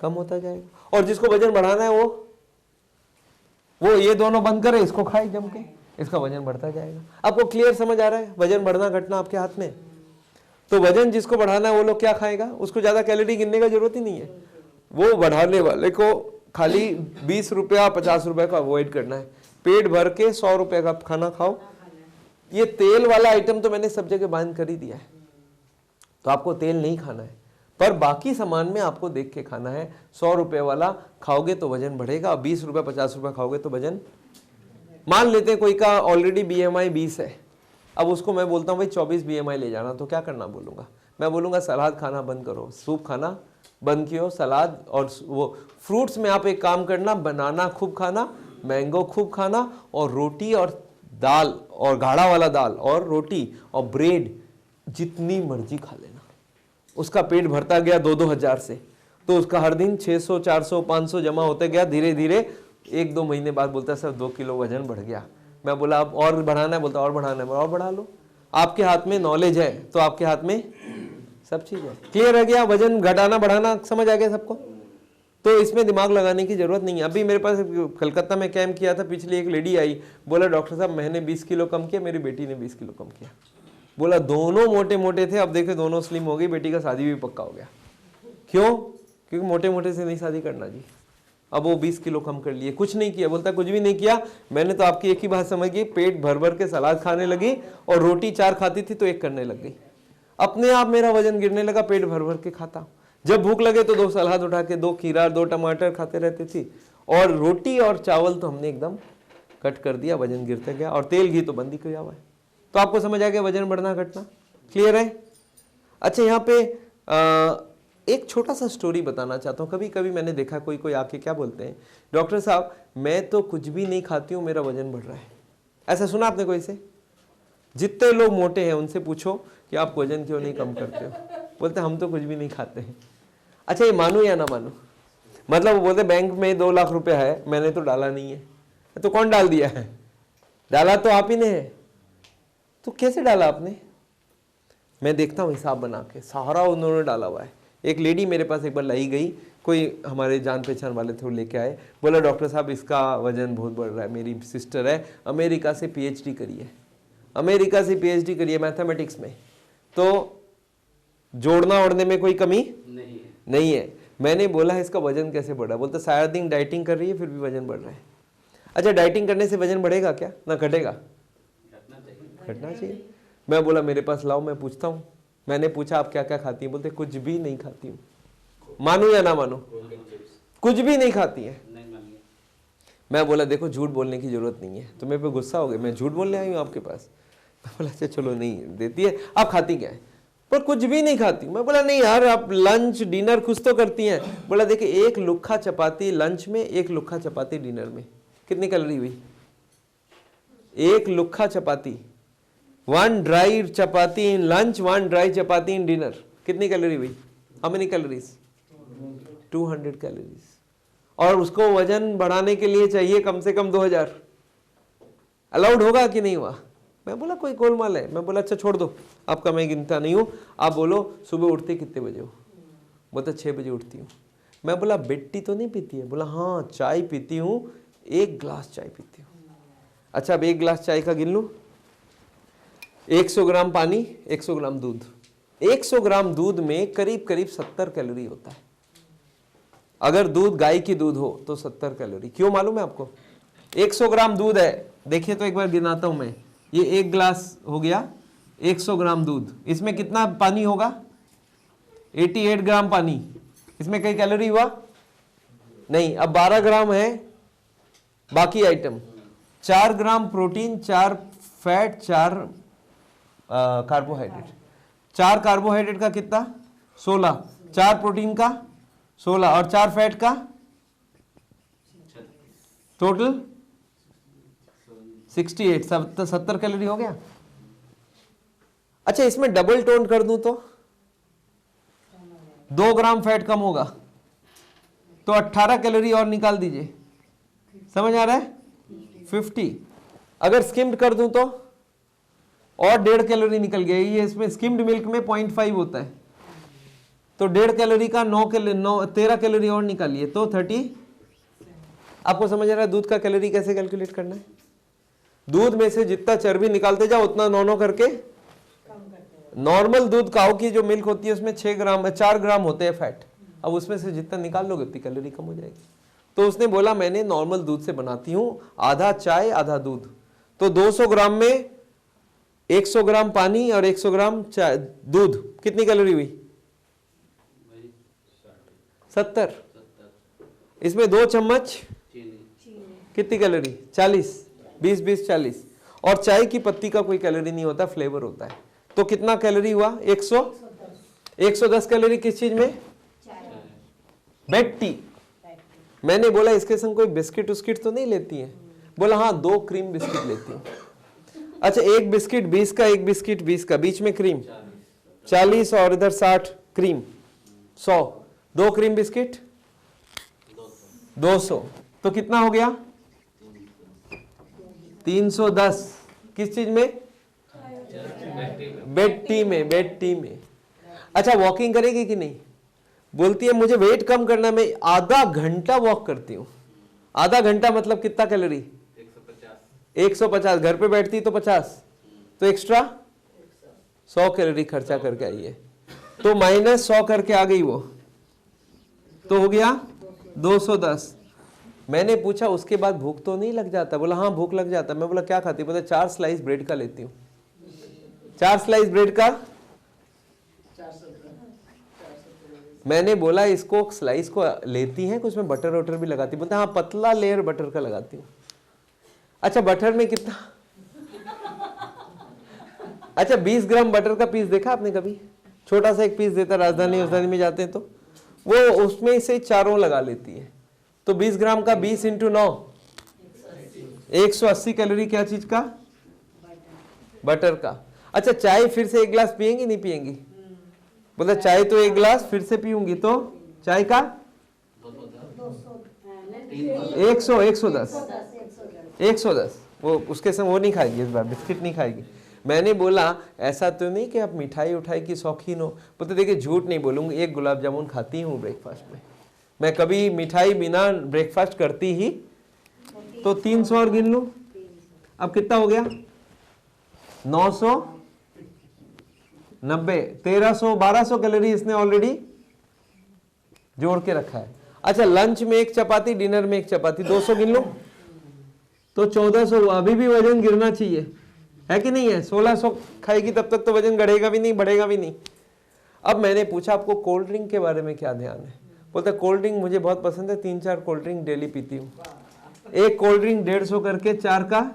कम होता जाएगा। और जिसको वजन बढ़ाना है वो ये दोनों बंद करे, इसको खाए जम के, इसका वजन बढ़ता जाएगा। आपको क्लियर समझ आ रहा है? वजन बढ़ना घटना आपके हाथ में। तो वजन जिसको बढ़ाना है वो लोग क्या खाएगा? उसको ज्यादा कैलोरी गिनने का जरूरत ही नहीं है। वो बढ़ाने वाले को खाली 20 रुपया 50 रुपए का अवॉइड करना है। पेट भर के 100 रुपए का खाना खाओ। ये तेल वाला आइटम तो मैंने सब जगह बैन कर ही दिया है, तो आपको तेल नहीं खाना है, पर बाकी सामान में आपको देख के खाना है। 100 रुपए वाला खाओगे तो वजन बढ़ेगा, 20 रुपए 50 रुपए खाओगे तो वजन, मान लेते हैं कोई का ऑलरेडी BMI 20 है, अब उसको मैं बोलता हूँ भाई 24 BMI ले जाना, तो क्या करना बोलूँगा? मैं बोलूँगा सलाद खाना बंद करो, सूप खाना बंद कियो, सलाद और वो फ्रूट्स में आप एक काम करना, बनाना खूब खाना, मैंगो खूब खाना, और रोटी और दाल और गाढ़ा वाला दाल और रोटी और ब्रेड जितनी मर्जी खा लेना। उसका पेट भरता गया 2-2 हज़ार से, तो उसका हर दिन 600 400 500 जमा होते गया। धीरे धीरे 1-2 महीने बाद बोलता है सर 2 किलो वजन बढ़ गया। मैं बोला अब और बढ़ाना है, बोलता और बढ़ाना है, और बढ़ा लो। आपके हाथ में नॉलेज है तो आपके हाथ में सब चीज है। क्लियर है गया? वजन घटाना बढ़ाना समझ आ गया सबको? तो इसमें दिमाग लगाने की जरूरत नहीं है। अभी मेरे पास कलकत्ता में कैंप किया था, पिछली एक लेडी आई, बोला डॉक्टर साहब मैंने 20 किलो कम किया, मेरी बेटी ने 20 किलो कम किया। बोला दोनों मोटे मोटे थे, अब देखो दोनों स्लिम हो गई, बेटी का शादी भी पक्का हो गया। क्यों? क्योंकि मोटे मोटे से नहीं शादी करना जी। अब वो 20 किलो कम कर लिए, कुछ नहीं किया। बोलता कुछ भी नहीं किया, मैंने तो आपकी एक ही बात समझ गई, पेट भर भर के सलाद खाने लगी और रोटी 4 खाती थी तो 1 करने लग गई। अपने आप मेरा वजन गिरने लगा, पेट भर भर के खाता। जब भूख लगे तो 2 सलाद उठा के 2 खीरा 2 टमाटर खाते रहते थी, और रोटी और चावल तो हमने एकदम कट कर दिया, वजन गिरते गया। और तेल घी तो बंद ही किया हुआ है। तो आपको समझ आ गया वजन बढ़ना घटना? क्लियर है? अच्छा, यहाँ पे एक छोटा सा स्टोरी बताना चाहता हूँ। कभी कभी मैंने देखा कोई आके क्या बोलते हैं, डॉक्टर साहब मैं तो कुछ भी नहीं खाती हूँ, मेरा वजन बढ़ रहा है। ऐसा सुना आपने कोई से? जितने लोग मोटे हैं उनसे पूछो कि आप वजन क्यों नहीं कम करते हो, बोलते हम तो कुछ भी नहीं खाते हैं। अच्छा, ये मानो या ना मानो, मतलब वो बोलते बैंक में 2 लाख रुपया है, मैंने तो डाला नहीं है। तो कौन डाल दिया है? डाला तो आप ही ने है। तो कैसे डाला आपने? मैं देखता हूँ हिसाब बना के, सारा उन्होंने डाला हुआ है। एक लेडी मेरे पास एक बार लाई गई, कोई हमारे जान पहचान वाले थे, वो लेके आए, बोला डॉक्टर साहब इसका वजन बहुत बढ़ रहा है। मेरी सिस्टर है, अमेरिका से PhD करी है, अमेरिका से PhD करी है मैथमेटिक्स में, तो जोड़ना ओढ़ने में कोई कमी नहीं है। मैंने बोला है इसका वजन कैसे बढ़ा? बोलते सारा दिन डाइटिंग कर रही है फिर भी वजन बढ़ रहा है। अच्छा, डाइटिंग करने से वजन बढ़ेगा क्या? ना घटेगा? घटना चाहिए। मैं बोला मेरे पास लाओ, मैं पूछता हूँ। मैंने पूछा आप क्या क्या खाती हैं? बोलते कुछ भी नहीं खाती हूँ। मानो या ना मानो, कुछ भी नहीं खाती है। मैं बोला देखो झूठ बोलने की जरूरत नहीं है। तो मेरे पे गुस्सा हो गया, मैं झूठ बोलने आई हूँ आपके पास? मैं बोला अच्छा चलो नहीं देती है, आप खाती क्या है? पर कुछ भी नहीं खाती। मैं बोला नहीं यार, आप लंच डिनर कुछ तो करती हैं। बोला देखिए 1 लुक्खा चपाती लंच में, 1 लुक्खा चपाती डिनर में, कितनी कैलोरी हुई? 1 लुक्खा चपाती, 1 dry chapati in lunch, 1 dry chapati in dinner, कितनी कैलोरी हुई? How many calories? 200 कैलोरीज। और उसको वजन बढ़ाने के लिए चाहिए कम से कम 2000। अलाउड होगा कि नहीं हुआ? मैं बोला कोई गोलमाल है। मैं बोला अच्छा छोड़ दो, आपका मैं गिनता नहीं हूँ, आप बोलो सुबह उठते कितने बजे हो? बोलते 6 बजे उठती हूँ। मैं बोला बेटी तो नहीं पीती है? बोला हाँ चाय पीती हूँ, 1 गिलास चाय पीती हूँ। अच्छा अब 1 गिलास चाय का गिन लूँ, 100 ग्राम पानी, 100 ग्राम दूध। 100 ग्राम दूध में करीब करीब 70 कैलोरी होता है। अगर दूध गाय की दूध हो तो 70 कैलोरी। क्यों मालूम है आपको? 100 ग्राम दूध है, देखिए तो एक बार गिनाता हूं मैं, ये 1 गिलास हो गया, 100 ग्राम दूध, इसमें कितना पानी होगा? 88 ग्राम पानी। इसमें कई कैलोरी हुआ? नहीं। अब 12 ग्राम है बाकी item, 4 gram protein, 4 fat, 4 carbohydrate. 4 carbohydrate का कितना? 16, 4 प्रोटीन का 16 और 4 फैट का टोटल 68, 70 कैलोरी हो गया। अच्छा इसमें डबल टोन कर दूं तो 2 ग्राम फैट कम होगा, तो 18 कैलोरी और निकाल दीजिए। समझ आ रहा है? 50। अगर स्किम्ड कर दूं तो और 1.5 कैलोरी निकल गया। ये इसमें स्किम्ड मिल्क में 0.5 होता है, तो 1.5 कैलोरी का 13 कैलोरी और निकालिए तो 30। आपको समझ आ रहा है दूध का कैलोरी कैसे कैलकुलेट करना है? दूध में से जितना चर्बी निकालते जाओ उतना 9 करके। नॉर्मल दूध काऊ की जो मिल्क होती है उसमें 4 ग्राम होते हैं फैट, अब उसमें से जितना निकाल लोगे उतनी कैलोरी कम हो जाएगी। तो उसने बोला मैंने नॉर्मल दूध से बनाती हूँ, आधा चाय आधा दूध, तो 200 ग्राम में 100 ग्राम पानी और 100 ग्राम चाय दूध, कितनी कैलोरी हुई? 70। इसमें 2 चम्मच कितनी कैलोरी? 40। 20 20 40। और चाय की पत्ती का कोई कैलोरी नहीं होता, फ्लेवर होता है। तो कितना कैलोरी हुआ? 110 कैलोरी किस चीज में? Bed tea. मैंने बोला इसके संग कोई बिस्किट उस्किट तो नहीं लेती है? बोला हाँ 2 क्रीम बिस्किट लेती हूँ। अच्छा, एक बिस्किट 20 का, एक बिस्किट 20 का, बीच में क्रीम 40 और इधर 60, क्रीम 100, 2 क्रीम बिस्किट 200, तो कितना हो गया? 310। किस चीज में? बेड टी में, बेड टी में। अच्छा, वॉकिंग करेगी कि नहीं? बोलती है मुझे वेट कम करना, मैं आधा घंटा वॉक करती हूँ। आधा घंटा मतलब कितना कैलोरी? 150। घर पे बैठती तो 50, तो एक्स्ट्रा 100 कैलोरी खर्चा करके आई है। तो -100 करके आ गई वो, तो हो गया 210। मैंने पूछा उसके बाद भूख तो नहीं लग जाता? बोला हाँ भूख लग जाता। मैं बोला क्या खाती? बोला 4 स्लाइस ब्रेड का लेती हूँ। 4 स्लाइस ब्रेड का। मैंने बोला इसको स्लाइस को लेती हैं, कुछ में बटर वटर भी लगाती? बोलते हाँ पतला लेयर बटर का लगाती हूँ। अच्छा, बटर में कितना? अच्छा, 20 ग्राम बटर का पीस देखा आपने कभी? छोटा सा एक पीस देता, राजधानी में जाते हैं तो वो उसमें से चारों लगा लेती है। तो 20 ग्राम का 20 × 9, 180 कैलोरी क्या चीज का? बटर का। अच्छा, चाय फिर से 1 गिलास पियेंगी नहीं पियेंगी? बोला चाय तो 1 गिलास फिर से पीऊंगी, तो चाय का 110। वो उसके संग वो नहीं खाएगी, इस बार बिस्किट नहीं खाएगी। मैंने बोला ऐसा तो नहीं कि आप मिठाई उठाई की शौकीन हो? बोलते देखिए झूठ नहीं बोलूंगी, 1 गुलाब जामुन खाती हूँ ब्रेकफास्ट में। मैं कभी मिठाई बिना ब्रेकफास्ट करती ही, तो 300 और गिन लूं, अब कितना हो गया? 990, 1300, 1200 कैलोरी इसने ऑलरेडी जोड़ के रखा है। अच्छा, लंच में 1 चपाती, डिनर में 1 चपाती, 200 गिन लो, तो 1400 हुआ। अभी भी वजन गिरना चाहिए, है कि नहीं है? 1600 खाएगी तब तक तो वजन बढ़ेगा भी नहीं, बढ़ेगा भी नहीं। अब मैंने पूछा आपको कोल्ड ड्रिंक के बारे में क्या ध्यान है? बोलते कोल्ड ड्रिंक मुझे बहुत पसंद है, 3-4 कोल्ड ड्रिंक डेली पीती हूँ। एक कोल्ड ड्रिंक 150 करके 4 का।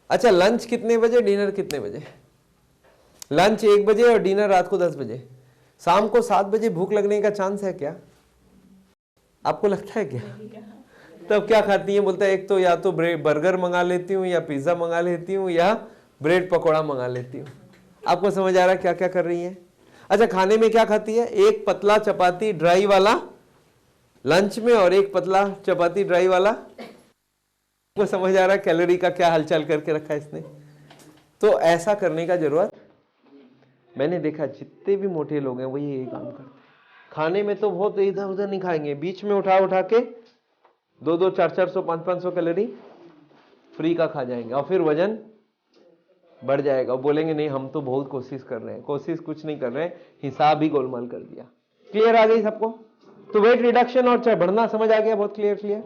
अच्छा, लंच कितने बजे, डिनर कितने बजे? लंच 1 बजे और डिनर रात को 10 बजे। शाम को 7 बजे भूख लगने का चांस है क्या? आपको लगता है क्या? तब क्या खाती है? बोलता है एक तो या तो बर्गर मंगा लेती हूँ, या पिज्जा मंगा लेती हूँ, या ब्रेड पकौड़ा मंगा लेती हूँ। आपको समझ आ रहा है क्या क्या कर रही है? अच्छा, खाने में क्या खाती है? 1 पतला चपाती ड्राई वाला लंच में और 1 पतला चपाती ड्राई वाला। आपको समझ आ रहा है कैलोरी का क्या हलचल करके रखा है इसने? तो ऐसा करने का जरूरत, मैंने देखा जितने भी मोटे लोग हैं वही यही काम करते हैं। खाने में तो बहुत इधर उधर नहीं खाएंगे, बीच में उठा उठा के 200, 400, 500 कैलोरी फ्री का खा जाएंगे, और फिर वजन बढ़ जाएगा। और बोलेंगे नहीं हम तो बहुत कोशिश कर रहे हैं। कोशिश कुछ नहीं कर रहे हैं, हिसाब ही गोलमाल कर दिया। क्लियर आ गई सबको? तो वेट रिडक्शन और चाहे बढ़ना समझ आ गया? बहुत क्लियर।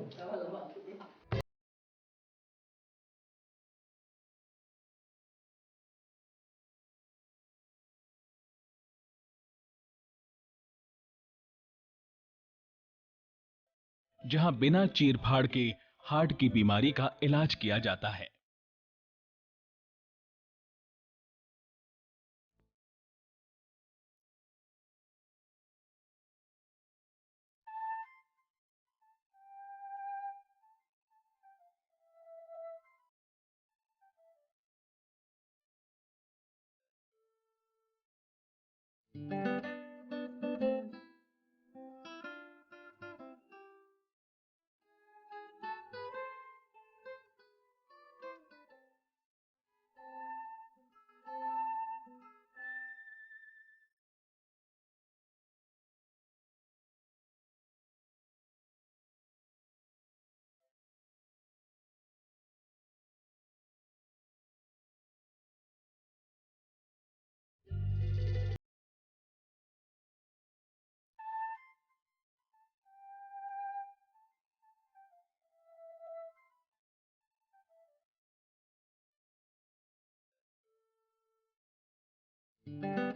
जहां बिना चीर फाड़ के हार्ट की बीमारी का इलाज किया जाता है। हैं।